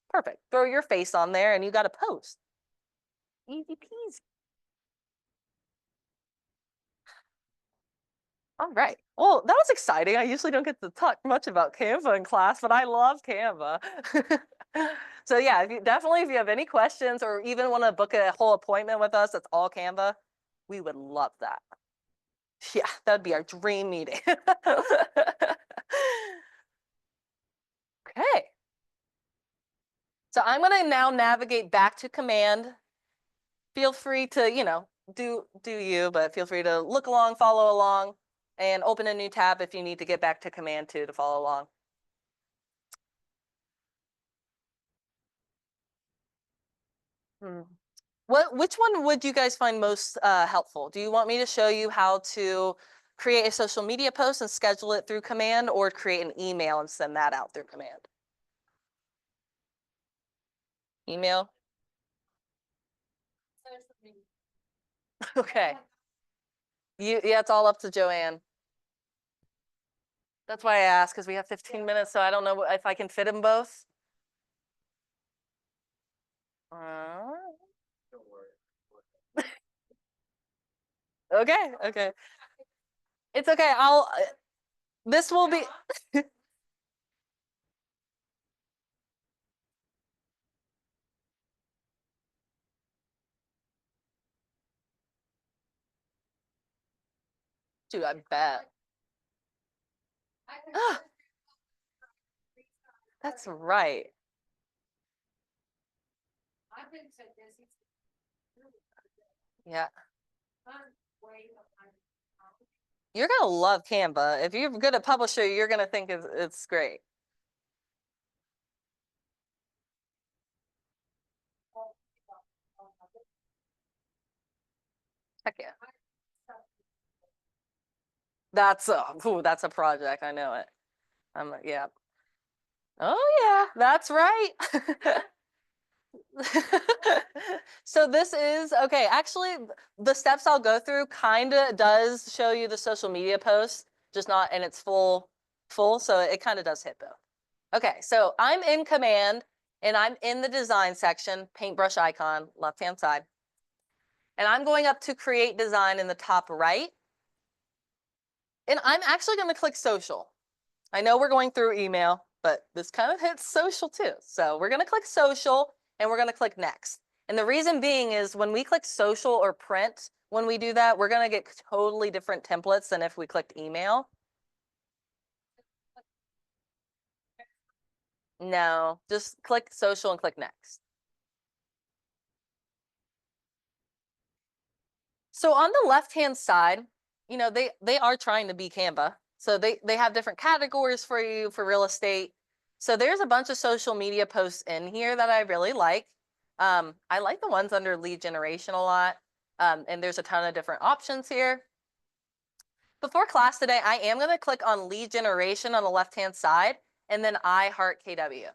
Perfect. Throw your face on there and you got a post. Easy peasy. All right. Well, that was exciting. I usually don't get to talk much about Canva in class, but I love Canva. So yeah, if you have any questions or even want to book a whole appointment with us, that's all Canva, we would love that. Yeah, that'd be our dream meeting. Okay. So I'm going to now navigate back to command. Feel free to, do you, but feel free to look along, follow along, and open a new tab if you need to get back to command 2 to follow along. Which one would you guys find most helpful? Do you want me to show you how to create a social media post and schedule it through command, or create an email and send that out through command? Email? Okay. Yeah, it's all up to Joanne. That's why I asked, because we have 15 minutes, so I don't know if I can fit them both. Uh, okay. It's okay. This will be, dude, I bet. Ah, that's right. Yeah. You're gonna love Canva. If you're good at Publisher, you're gonna think it's great. Heck yeah. That's a project. I know it. Yeah. Oh yeah, that's right. So this is okay. Actually, the steps I'll go through kind of does show you the social media post, just not in its full. So it kind of does hit both. Okay, so I'm in command and I'm in the design section, paintbrush icon, left-hand side. And I'm going up to create design in the top right. And I'm actually going to click social. I know we're going through email, but this kind of hits social too. So we're going to click social and we're going to click next. And the reason being is when we click social or print, when we do that, we're going to get totally different templates than if we clicked email. No, just click social and click next. So on the left-hand side, they are trying to be Canva. So they have different categories for you for real estate. So there's a bunch of social media posts in here that I really like. I like the ones under lead generation a lot. And there's a ton of different options here. Before class today, I am going to click on lead generation on the left-hand side and then I heart KW.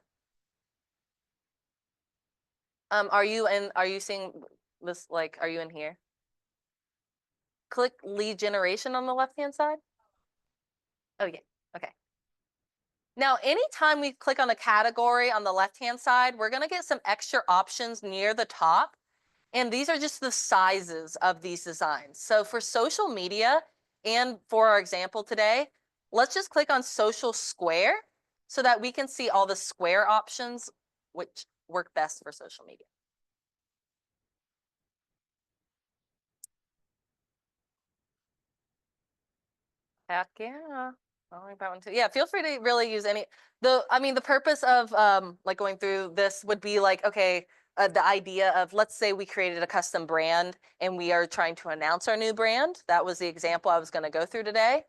Are you seeing this, like, are you in here? Click lead generation on the left-hand side. Oh yeah, okay. Now, anytime we click on a category on the left-hand side, we're gonna get some extra options near the top. And these are just the sizes of these designs. So for social media and for our example today, let's just click on social square so that we can see all the square options which work best for social media. Heck yeah. I like that one too. Yeah, feel free to really use any the purpose of like going through this would be like, okay, the idea of, let's say we created a custom brand and we are trying to announce our new brand. That was the example I was going to go through today.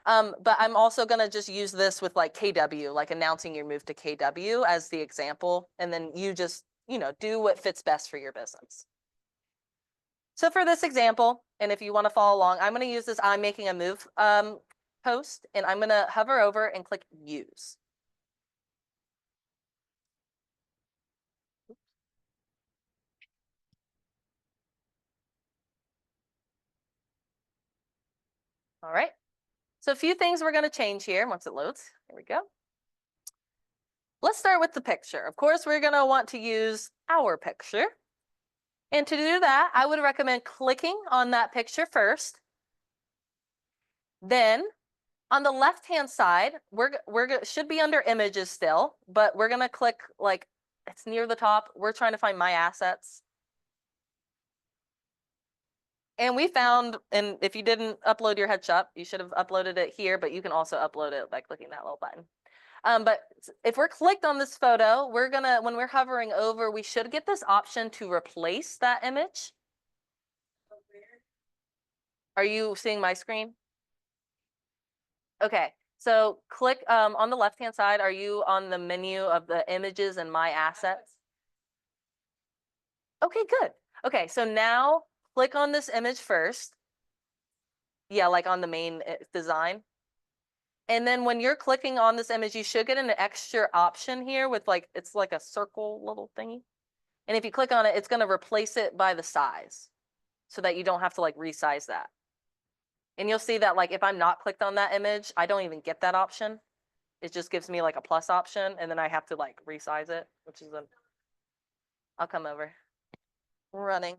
But I'm also going to just use this with like KW, like announcing your move to KW as the example, and then you just, do what fits best for your business. So for this example, and if you want to follow along, I'm going to use this I'm making a move post, and I'm going to hover over and click use. All right. So a few things we're going to change here once it loads. Here we go. Let's start with the picture. Of course, we're going to want to use our picture. And to do that, I would recommend clicking on that picture first. Then on the left-hand side, should be under images still, but we're going to click like it's near the top. We're trying to find my assets. And we found, and if you didn't upload your headshot, you should have uploaded it here, but you can also upload it by clicking that little button. But if we're clicked on this photo, when we're hovering over, we should get this option to replace that image. Are you seeing my screen? Okay, so click on the left-hand side. Are you on the menu of the images and my assets? Okay, good. Okay, so now click on this image first. Yeah, like on the main design. And then when you're clicking on this image, you should get an extra option here with like, it's like a circle little thingy. And if you click on it, it's going to replace it by the size so that you don't have to like resize that. And you'll see that like if I'm not clicked on that image, I don't even get that option. It just gives me like a plus option and then I have to like resize it, which is I'll come over. Running.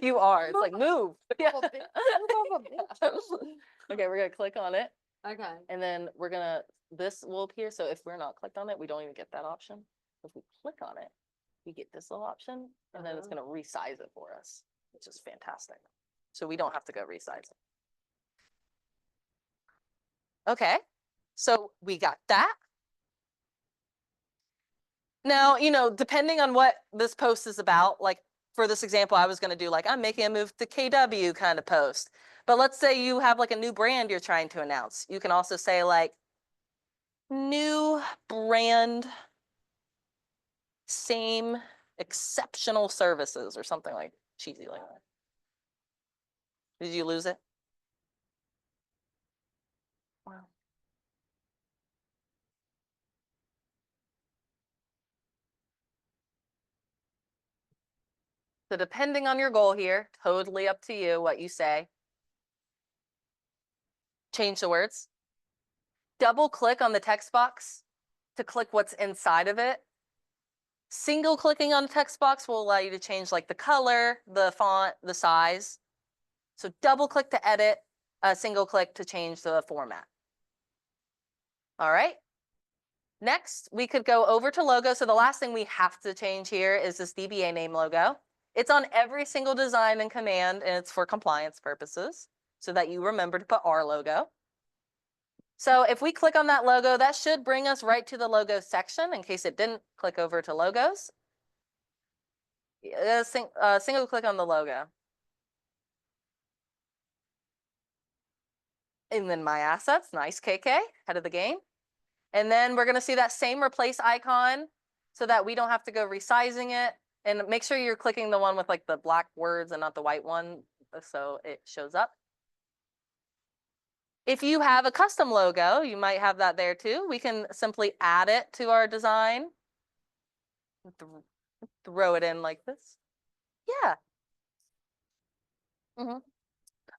You are. It's like move. Yeah. Okay, we're gonna click on it. Okay. And then this will appear. So if we're not clicked on it, we don't even get that option. If we click on it, we get this little option and then it's gonna resize it for us, which is fantastic. So we don't have to go resize it. Okay, so we got that. Now, depending on what this post is about, like for this example, I was going to do like, I'm making a move to KW kind of post. But let's say you have like a new brand you're trying to announce. You can also say like, new brand, same exceptional services or something like cheesy like that. Did you lose it? Wow. So depending on your goal here, totally up to you what you say. Change the words. Double click on the text box to click what's inside of it. Single clicking on the text box will allow you to change like the color, the font, the size. So double click to edit, single click to change the format. All right. Next, we could go over to logo. So the last thing we have to change here is this DBA name logo. It's on every single design and command, and it's for compliance purposes so that you remember to put our logo. So if we click on that logo, that should bring us right to the logo section in case it didn't click over to logos. Single click on the logo. And then my assets, nice KK, head of the game. And then we're gonna see that same replace icon so that we don't have to go resizing it. And make sure you're clicking the one with like the black words and not the white one so it shows up. If you have a custom logo, you might have that there too. We can simply add it to our design. Throw it in like this. Yeah. Mm-hmm.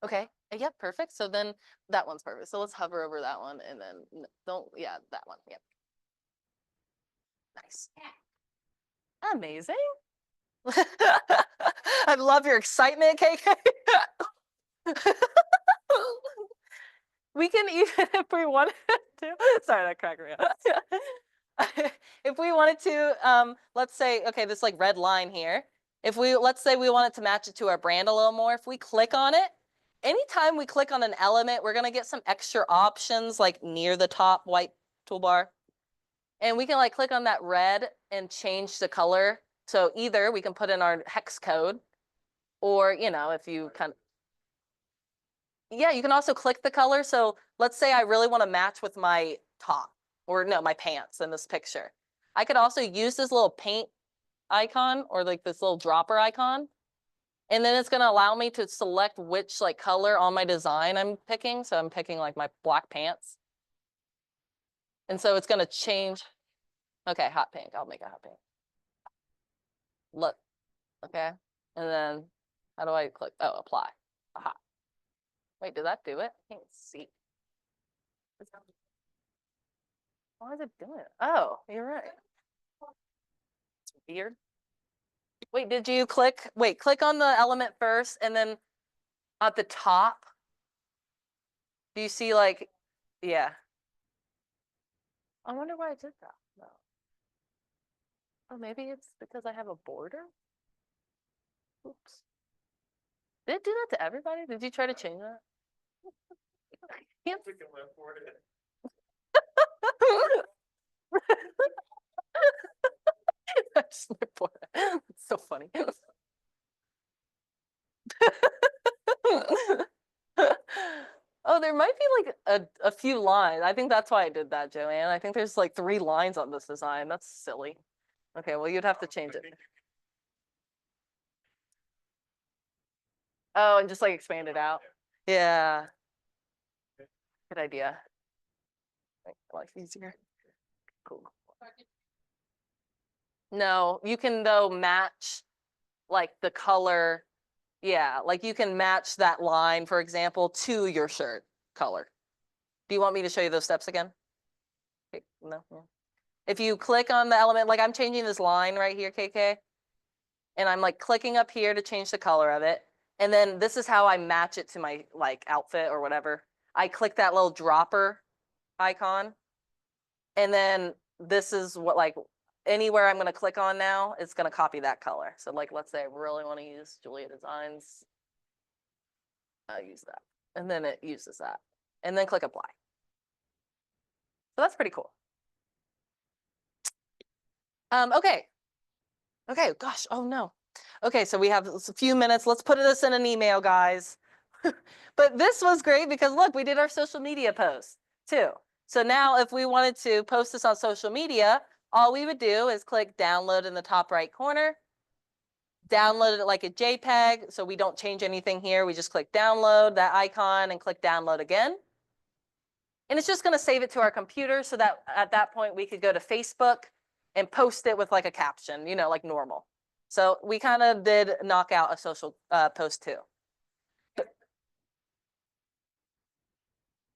Okay. Yep, perfect. So then that one's perfect. So let's hover over that one and then that one. Yep. Nice. Amazing. I love your excitement, KK. We can even, if we wanted to, sorry, that cracked me up. If we wanted to, let's say, okay, this like red line here. Let's say we wanted to match it to our brand a little more. If we click on it, anytime we click on an element, we're gonna get some extra options like near the top white toolbar. And we can like click on that red and change the color. So either we can put in our hex code or, if you yeah, you can also click the color. So let's say I really want to match with my top or no, my pants in this picture. I could also use this little paint icon or like this little dropper icon. And then it's going to allow me to select which like color on my design I'm picking. So I'm picking like my black pants. And so it's going to change. Okay, hot pink. I'll make a hot pink. Look, okay. And then how do I click? Oh, apply. Aha. Wait, did that do it? I can't see. Why is it doing it? Oh, you're right. It's weird. Wait, did you click? Wait, click on the element first and then at the top. Do you see like, yeah. I wonder why I did that. No. Oh, maybe it's because I have a border? Oops. Did it do that to everybody? Did you try to change that? Can't- We can live for it. That's my border. It's so funny. Oh, there might be like a few lines. I think that's why I did that, Joanne. I think there's like 3 lines on this design. That's silly. Okay, well, you'd have to change it. Oh, and just like expand it out. Yeah. Good idea. Make life easier. Cool. No, you can though match like the color. Yeah, like you can match that line, for example, to your shirt color. Do you want me to show you those steps again? Okay, no. Yeah. If you click on the element, like I'm changing this line right here, KK, and I'm like clicking up here to change the color of it. And then this is how I match it to my like outfit or whatever. I click that little dropper icon. And then this is what like anywhere I'm going to click on now, it's going to copy that color. So like, let's say I really want to use JuLeah Designs. I'll use that. And then it uses that. And then click apply. So that's pretty cool. Okay. Okay, gosh, oh no. Okay, so we have a few minutes. Let's put this in an email, guys. But this was great because look, we did our social media post too. So now if we wanted to post this on social media, all we would do is click download in the top right corner, download it like a JPEG. So we don't change anything here. We just click download that icon and click download again. And it's just going to save it to our computer so that at that point we could go to Facebook and post it with like a caption, you know, like normal. So we kind of did knock out a social post too.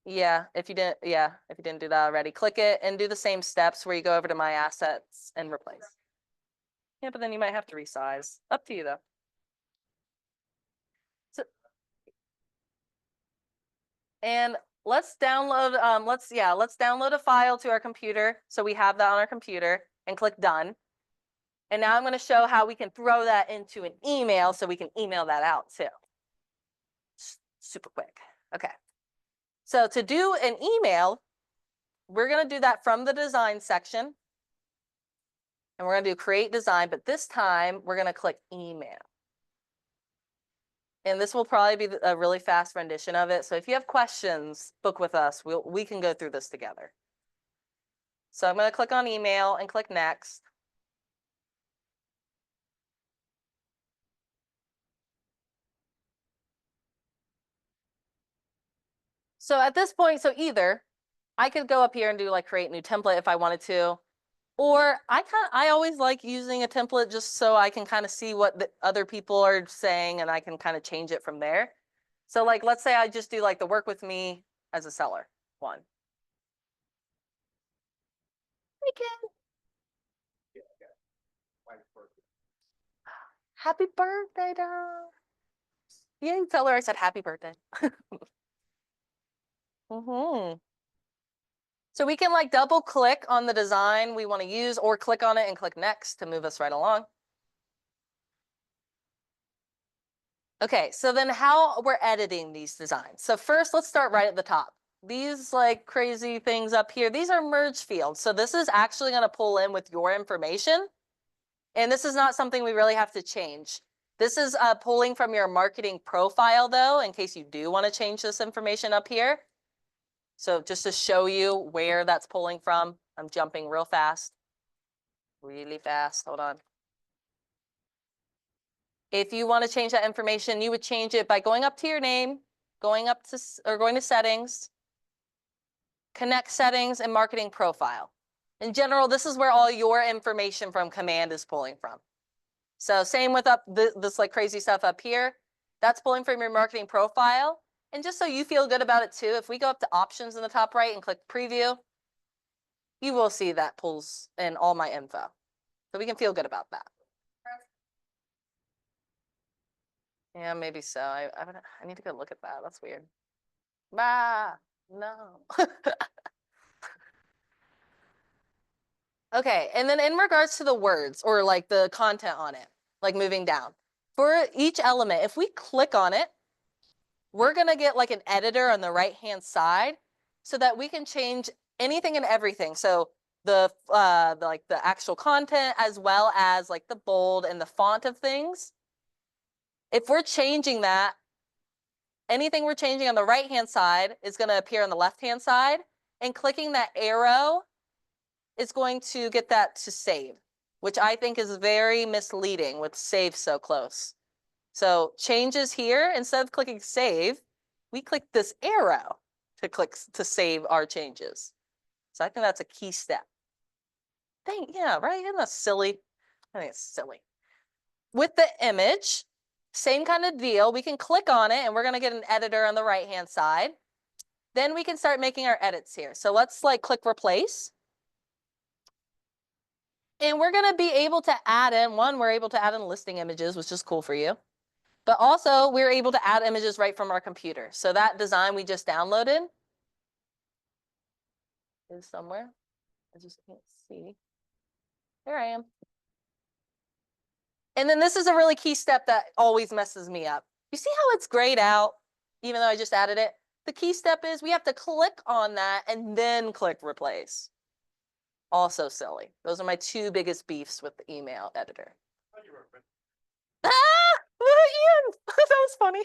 Yeah, if you didn't do that already, click it and do the same steps where you go over to my assets and replace. Yeah, but then you might have to resize. Up to you though. So, and let's download let's download a file to our computer so we have that on our computer and click done. And now I'm going to show how we can throw that into an email so we can email that out too. Super quick. Okay. So to do an email, we're going to do that from the design section. And we're going to do create design, but this time we're going to click email. And this will probably be a really fast rendition of it. So if you have questions, book with us. We can go through this together. So I'm going to click on email and click next. So at this point, so either I could go up here and do like create new template if I wanted to, or I always like using a template just so I can kind of see what the other people are saying and I can kind of change it from there. So like, let's say I just do like the work with me as a seller one. We can. Happy birthday, Dom. Yeah, you tell her I said happy birthday. So we can like double click on the design we want to use or click on it and click next to move us right along. Okay, so then how we're editing these designs. So first, let's start right at the top. These like crazy things up here, these are merge fields. So this is actually going to pull in with your information. And this is not something we really have to change. This is pulling from your marketing profile though, in case you do want to change this information up here. So just to show you where that's pulling from, I'm jumping real fast. Really fast, hold on. If you want to change that information, you would change it by going up to your name, going to settings, connect settings and marketing profile. In general, this is where all your information from command is pulling from. So same with this like crazy stuff up here. That's pulling from your marketing profile. And just so you feel good about it too, if we go up to options in the top right and click preview, you will see that pulls in all my info. So we can feel good about that. Yeah, maybe so. I need to go look at that. That's weird. Bah, no. Okay, and then in regards to the words or like the content on it, like moving down, for each element, if we click on it, we're gonna get like an editor on the right-hand side so that we can change anything and everything. So the like the actual content as well as like the bold and the font of things. If we're changing that, anything we're changing on the right-hand side is gonna appear on the left-hand side, and clicking that arrow is going to get that to save, which I think is very misleading with save so close. So changes here, instead of clicking save, we click this arrow to save our changes. So I think that's a key step. Yeah, right? Isn't that silly? I think it's silly. With the image, same kind of deal. We can click on it and we're gonna get an editor on the right-hand side. Then we can start making our edits here. So let's like click replace. And we're gonna be able to add in, we're able to add in listing images, which is cool for you. But also we're able to add images right from our computer. So that design we just downloaded is somewhere. I just can't see. There I am. And then this is a really key step that always messes me up. You see how it's grayed out, even though I just added it? The key step is we have to click on that and then click replace. Also silly. Those are my two biggest beefs with the email editor. Ah, Ian, that was funny.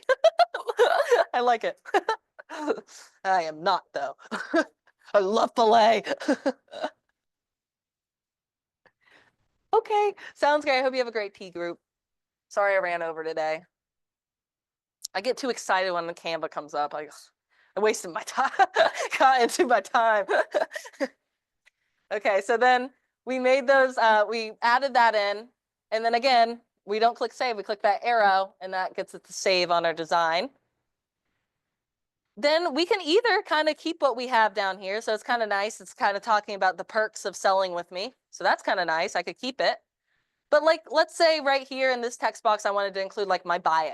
I like it. I am not though. I love filet. Okay, sounds great. I hope you have a great tea group. Sorry I ran over today. I get too excited when the Canva comes up. I wasted my time. Got into my time. Okay, so then we made those, we added that in, and then again, we don't click save, we click that arrow, and that gets it to save on our design. Then we can either kind of keep what we have down here. So it's kind of nice. It's kind of talking about the perks of selling with me. So that's kind of nice. I could keep it. But like, let's say right here in this text box, I wanted to include like my bio.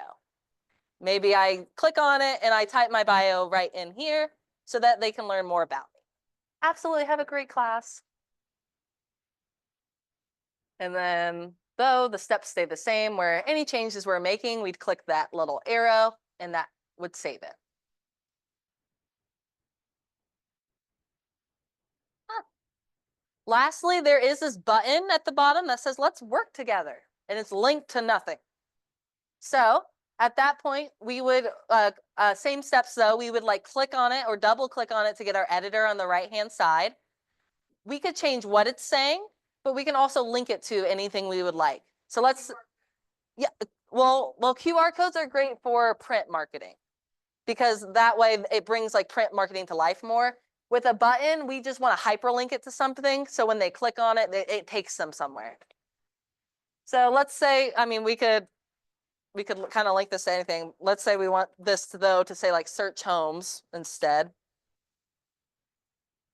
Maybe I click on it and I type my bio right in here so that they can learn more about me. Absolutely. Have a great class. And then though the steps stay the same, where any changes we're making, we'd click that little arrow and that would save it. Lastly, there is this button at the bottom that says, let's work together, and it's linked to nothing. So at that point, we would, same steps though, we would like click on it or double click on it to get our editor on the right-hand side. We could change what it's saying, but we can also link it to anything we would like. So let's, yeah, well, QR codes are great for print marketing because that way it brings like print marketing to life more. With a button, we just want to hyperlink it to something. So when they click on it, it takes them somewhere. So let's say, I mean, we could kind of link this to anything. Let's say we want this though to say like search homes instead.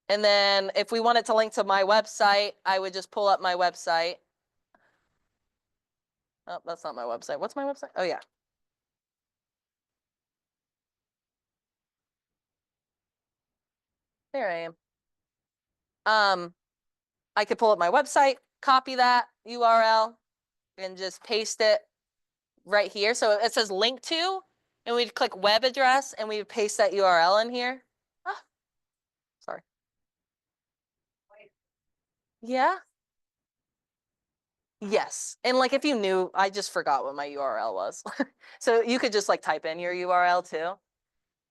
And then if we want it to link to my website, I would just pull up my website. Oh, that's not my website. What's my website? Oh yeah. There I am. I could pull up my website, copy that URL, and just paste it right here. So it says link to, and we'd click web address, and we'd paste that URL in here. Ah, sorry. Yeah. Yes. And like if you knew, I just forgot what my URL was. So you could just like type in your URL too.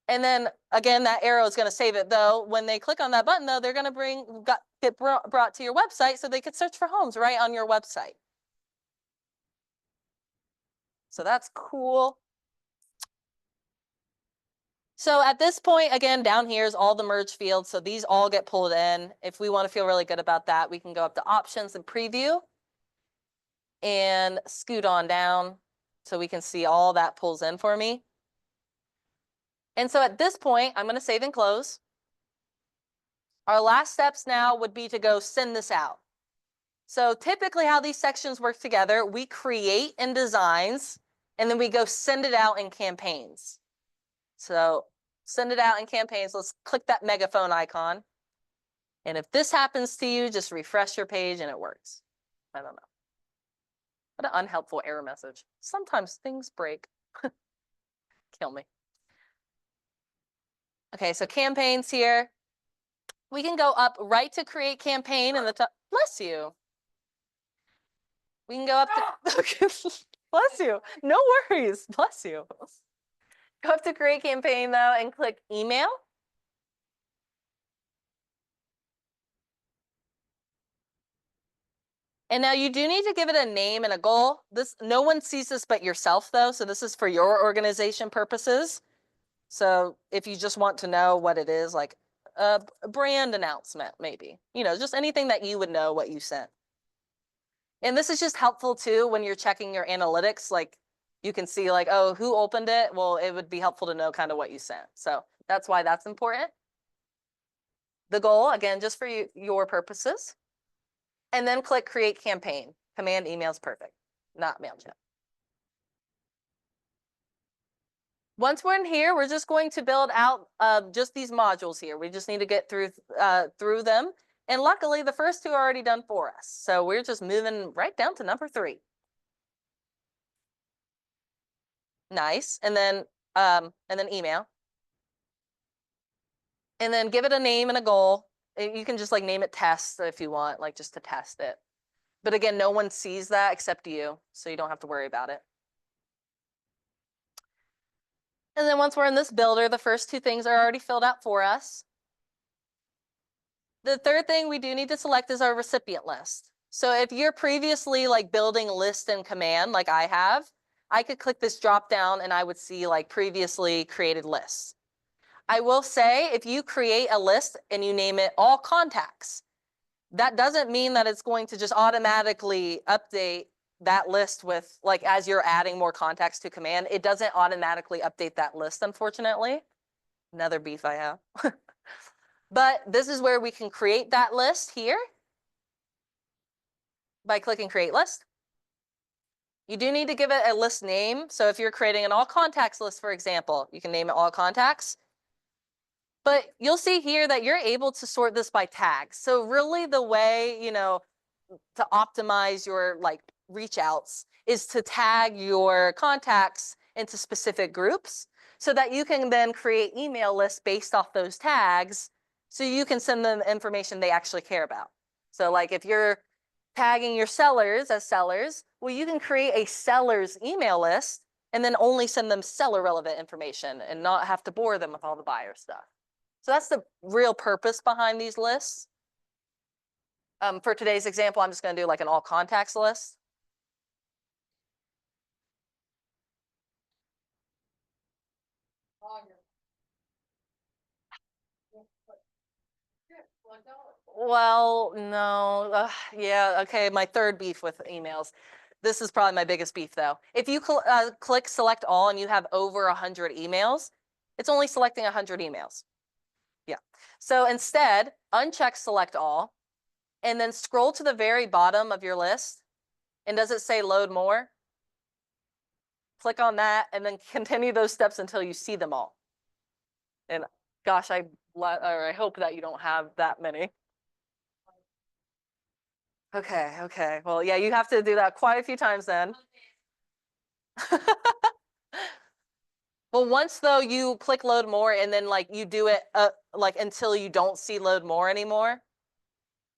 And then again, that arrow is going to save it though. When they click on that button though, they're going to get brought to your website so they could search for homes right on your website. So that's cool. So at this point, again, down here is all the merge fields. So these all get pulled in. If we want to feel really good about that, we can go up to options and preview. and scoot on down so we can see all that pulls in for me. And so at this point, I'm going to save and close. Our last steps now would be to go send this out. So typically how these sections work together, we create in designs, and then we go send it out in campaigns. So send it out in campaigns. Let's click that megaphone icon. And if this happens to you, just refresh your page and it works. I don't know. What an unhelpful error message. Sometimes things break. Kill me. Okay, so campaigns here. We can go up right to create campaign in the top. Bless you. We can go up to, bless you. No worries, bless you. Go up to create campaign though and click email. And now you do need to give it a name and a goal. No one sees this but yourself though, so this is for your organization purposes. So if you just want to know what it is, like a brand announcement maybe, just anything that you would know what you sent. And this is just helpful too when you're checking your analytics, like you can see like, oh, who opened it? Well, it would be helpful to know kind of what you sent. So that's why that's important. The goal, again, just for your purposes. And then click create campaign. Command email is perfect, not MailChimp. Once we're in here, we're just going to build out just these modules here. We just need to get through them. And luckily, the first two are already done for us. So we're just moving right down to number 3. Nice. And then email. And then give it a name and a goal. You can just like name it test if you want, like just to test it. But again, no one sees that except you, so you don't have to worry about it. And then once we're in this builder, the first 2 things are already filled out for us. The third thing we do need to select is our recipient list. So if you're previously like building list in command like I have, I could click this drop down and I would see like previously created lists. I will say if you create a list and you name it all contacts, that doesn't mean that it's going to just automatically update that list with like as you're adding more contacts to command. It doesn't automatically update that list, unfortunately. Another beef I have. But this is where we can create that list here by clicking create list. You do need to give it a list name. So if you're creating an all contacts list, for example, you can name it all contacts. But you'll see here that you're able to sort this by tags. So really the way, to optimize your like reach outs is to tag your contacts into specific groups so that you can then create email lists based off those tags so you can send them information they actually care about. So like if you're tagging your sellers as sellers, well, you can create a seller's email list and then only send them seller relevant information and not have to bore them with all the buyer stuff. So that's the real purpose behind these lists. For today's example, I'm just going to do like an all contacts list. Well, no, yeah, okay, my third beef with emails. This is probably my biggest beef though. If you click select all and you have over 100 emails, it's only selecting 100 emails. Yeah, so instead, uncheck select all and then scroll to the very bottom of your list. And does it say load more? Click on that and then continue those steps until you see them all. And gosh, I hope that you don't have that many. Okay. Well, yeah, you have to do that quite a few times then. Well, once though you click load more and then like you do it like until you don't see load more anymore,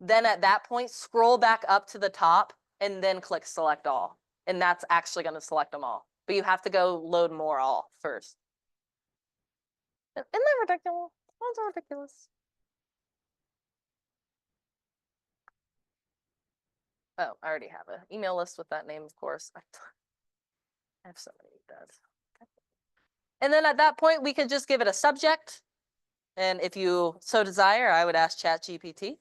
then at that point, scroll back up to the top and then click select all. And that's actually going to select them all. But you have to go load more all first. Isn't that ridiculous? That's ridiculous. Oh, I already have an email list with that name, of course. I have so many does. And then at that point, we could just give it a subject. And if you so desire, I would ask ChatGPT,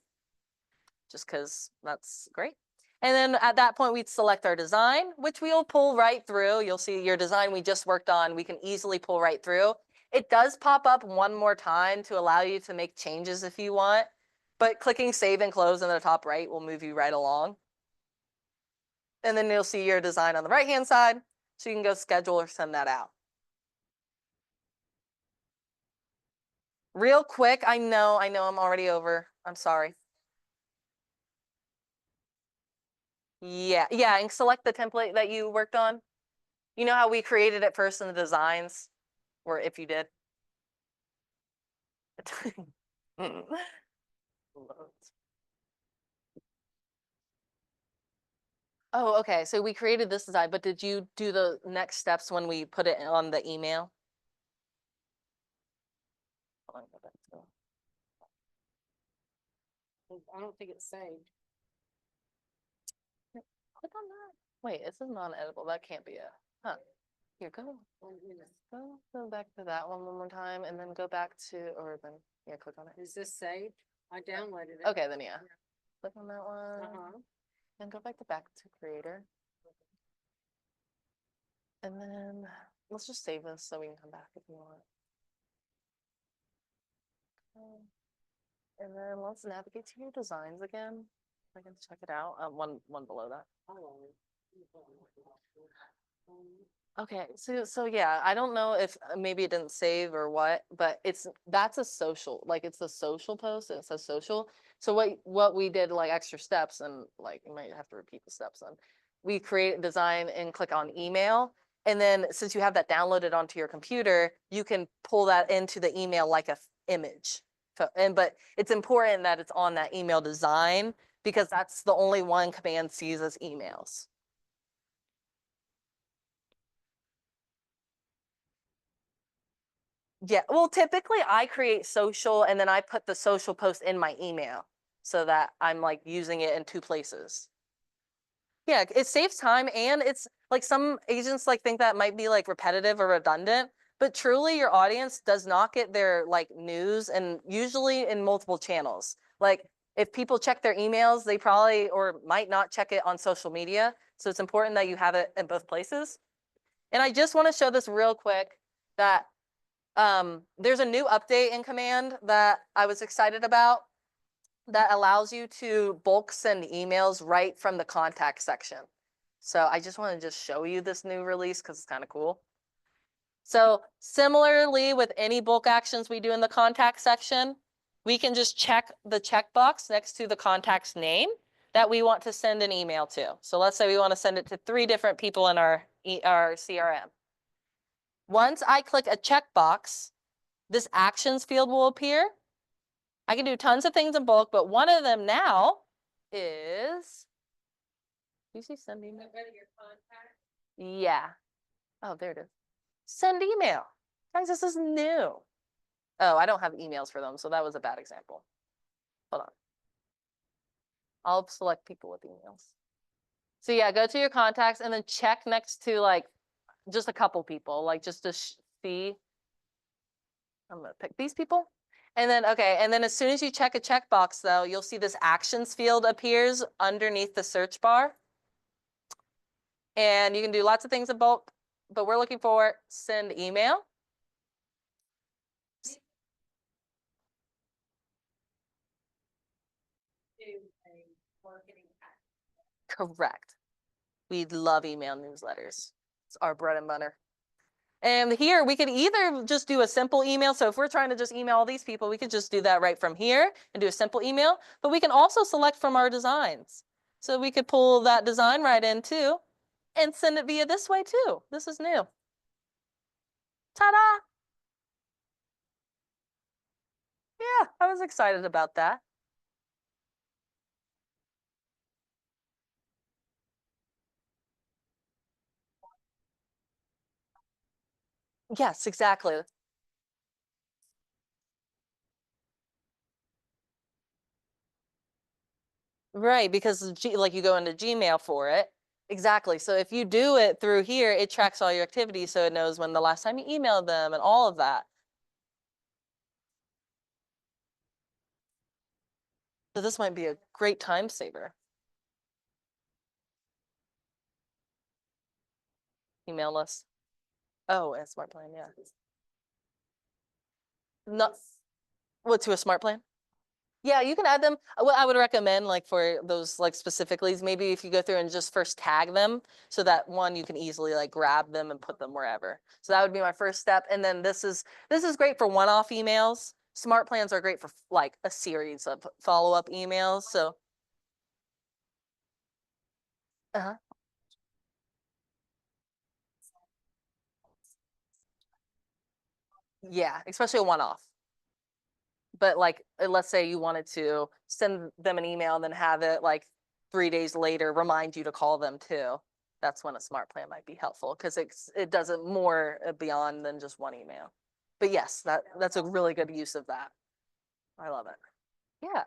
just because that's great. And then at that point, we'd select our design, which we'll pull right through. You'll see your design we just worked on. We can easily pull right through. It does pop up one more time to allow you to make changes if you want, but clicking save and close in the top right will move you right along. And then you'll see your design on the right-hand side, so you can go schedule or send that out. Real quick, I know I'm already over. I'm sorry. Yeah, and select the template that you worked on. You know how we created it first in the designs, or if you did. Oh, okay. So we created this design, but did you do the next steps when we put it on the email? Hold on, go back to- I don't think it's saved. Click on that. Wait, this is non-editable. That can't be it. Huh. Here, go. Go back to that one more time, and then go back to, or then, yeah, click on it. Is this saved? I downloaded it. Okay, then yeah. Click on that one, Uh-huh. and go back to creator. And then let's just save this so we can come back if you want. And then let's navigate to your designs again. I can check it out. One below that. Okay, so yeah, I don't know if maybe it didn't save or what, but that's a social, like it's a social post. And it says social. So what we did, like extra steps, and like you might have to repeat the steps then. We create design and click on email, and then since you have that downloaded onto your computer, you can pull that into the email like a image. But it's important that it's on that email design because that's the only one command sees as emails. Yeah, well, typically I create social and then I put the social post in my email so that I'm like using it in two places. Yeah, it saves time, and it's like some agents like think that might be like repetitive or redundant, but truly your audience does not get their like news and usually in multiple channels. Like if people check their emails, they probably or might not check it on social media. So it's important that you have it in both places. And I just want to show this real quick that there's a new update in Command that I was excited about that allows you to bulk send emails right from the contact section. So I just want to just show you this new release because it's kind of cool. So similarly with any bulk actions we do in the contact section, we can just check the checkbox next to the contact's name that we want to send an email to. So let's say we want to send it to 3 different people in our CRM. Once I click a checkbox, this actions field will appear. I can do tons of things in bulk, but one of them now is, do you see send email? Yeah. Oh, there it is. Send email. Guys, this is new. Oh, I don't have emails for them, so that was a bad example. Hold on. I'll select people with emails. So yeah, go to your contacts and then check next to like just a couple people, like just to see. I'm gonna pick these people. And then, okay, and then as soon as you check a checkbox though, you'll see this actions field appears underneath the search bar. And you can do lots of things in bulk, but we're looking for send email. Correct. We love email newsletters. It's our bread and butter. And here we could either just do a simple email. So if we're trying to just email all these people, we could just do that right from here and do a simple email, but we can also select from our designs. So we could pull that design right in too and send it via this way too. This is new. Ta-da! Yeah, I was excited about that. Yes, exactly. Right, because like you go into Gmail for it. Exactly. So if you do it through here, it tracks all your activities so it knows when the last time you emailed them and all of that. So this might be a great time saver. email list. Oh, and smart plan, yeah. Not, what, to a smart plan? Yeah, you can add them. What I would recommend, like for those like specifically, is maybe if you go through and just first tag them, so that one you can easily like grab them and put them wherever. So that would be my first step. And then this is great for one-off emails. Smart plans are great for like a series of follow-up emails. So, uh-huh. Yeah, especially a one-off. But like, let's say you wanted to send them an email and then have it like 3 days later remind you to call them too. That's when a smart plan might be helpful because it does it more beyond than just one email. But yes, that's a really good use of that. I love it. Yeah.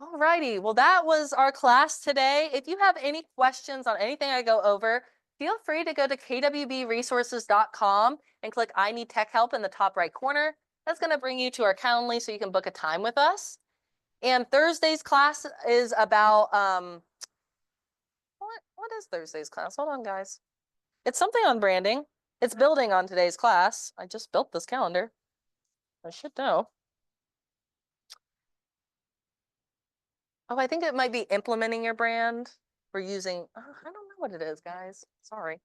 All righty. Well, that was our class today. If you have any questions on anything I go over, feel free to go to kwbresources.com and click I need tech help in the top right corner. That's going to bring you to our Calendly so you can book a time with us. And Thursday's class is about what is Thursday's class? Hold on, guys. It's something on branding. It's building on today's class. I just built this calendar. I should know. Oh, I think it might be implementing your brand or using, I don't know what it is, guys. Sorry.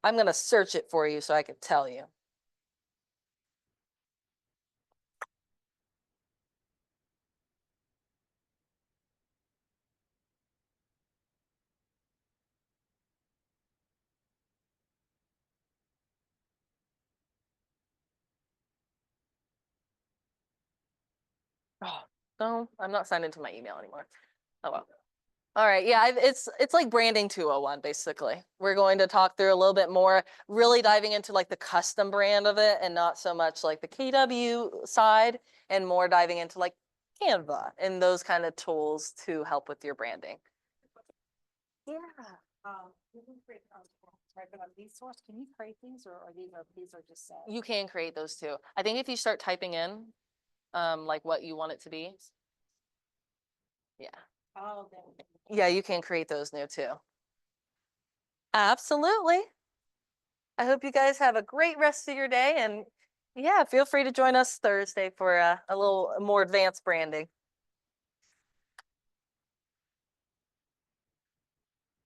I'm going to search it for you so I can tell you. Oh, no, I'm not signed into my email anymore. Oh, well. All right, yeah, it's like branding 201 basically. We're going to talk through a little bit more, really diving into like the custom brand of it and not so much like the KW side and more diving into like Canva and those kind of tools to help with your branding. Yeah. You can create, right, but on these source, can you create these or are these are just set? You can create those too. I think if you start typing in like what you want it to be. Yeah. Oh, then. Yeah, you can create those new too. Absolutely. I hope you guys have a great rest of your day and yeah, feel free to join us Thursday for a little more advanced branding.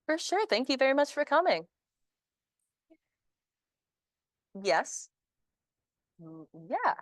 For sure. Thank you very much for coming. Yes. Yeah.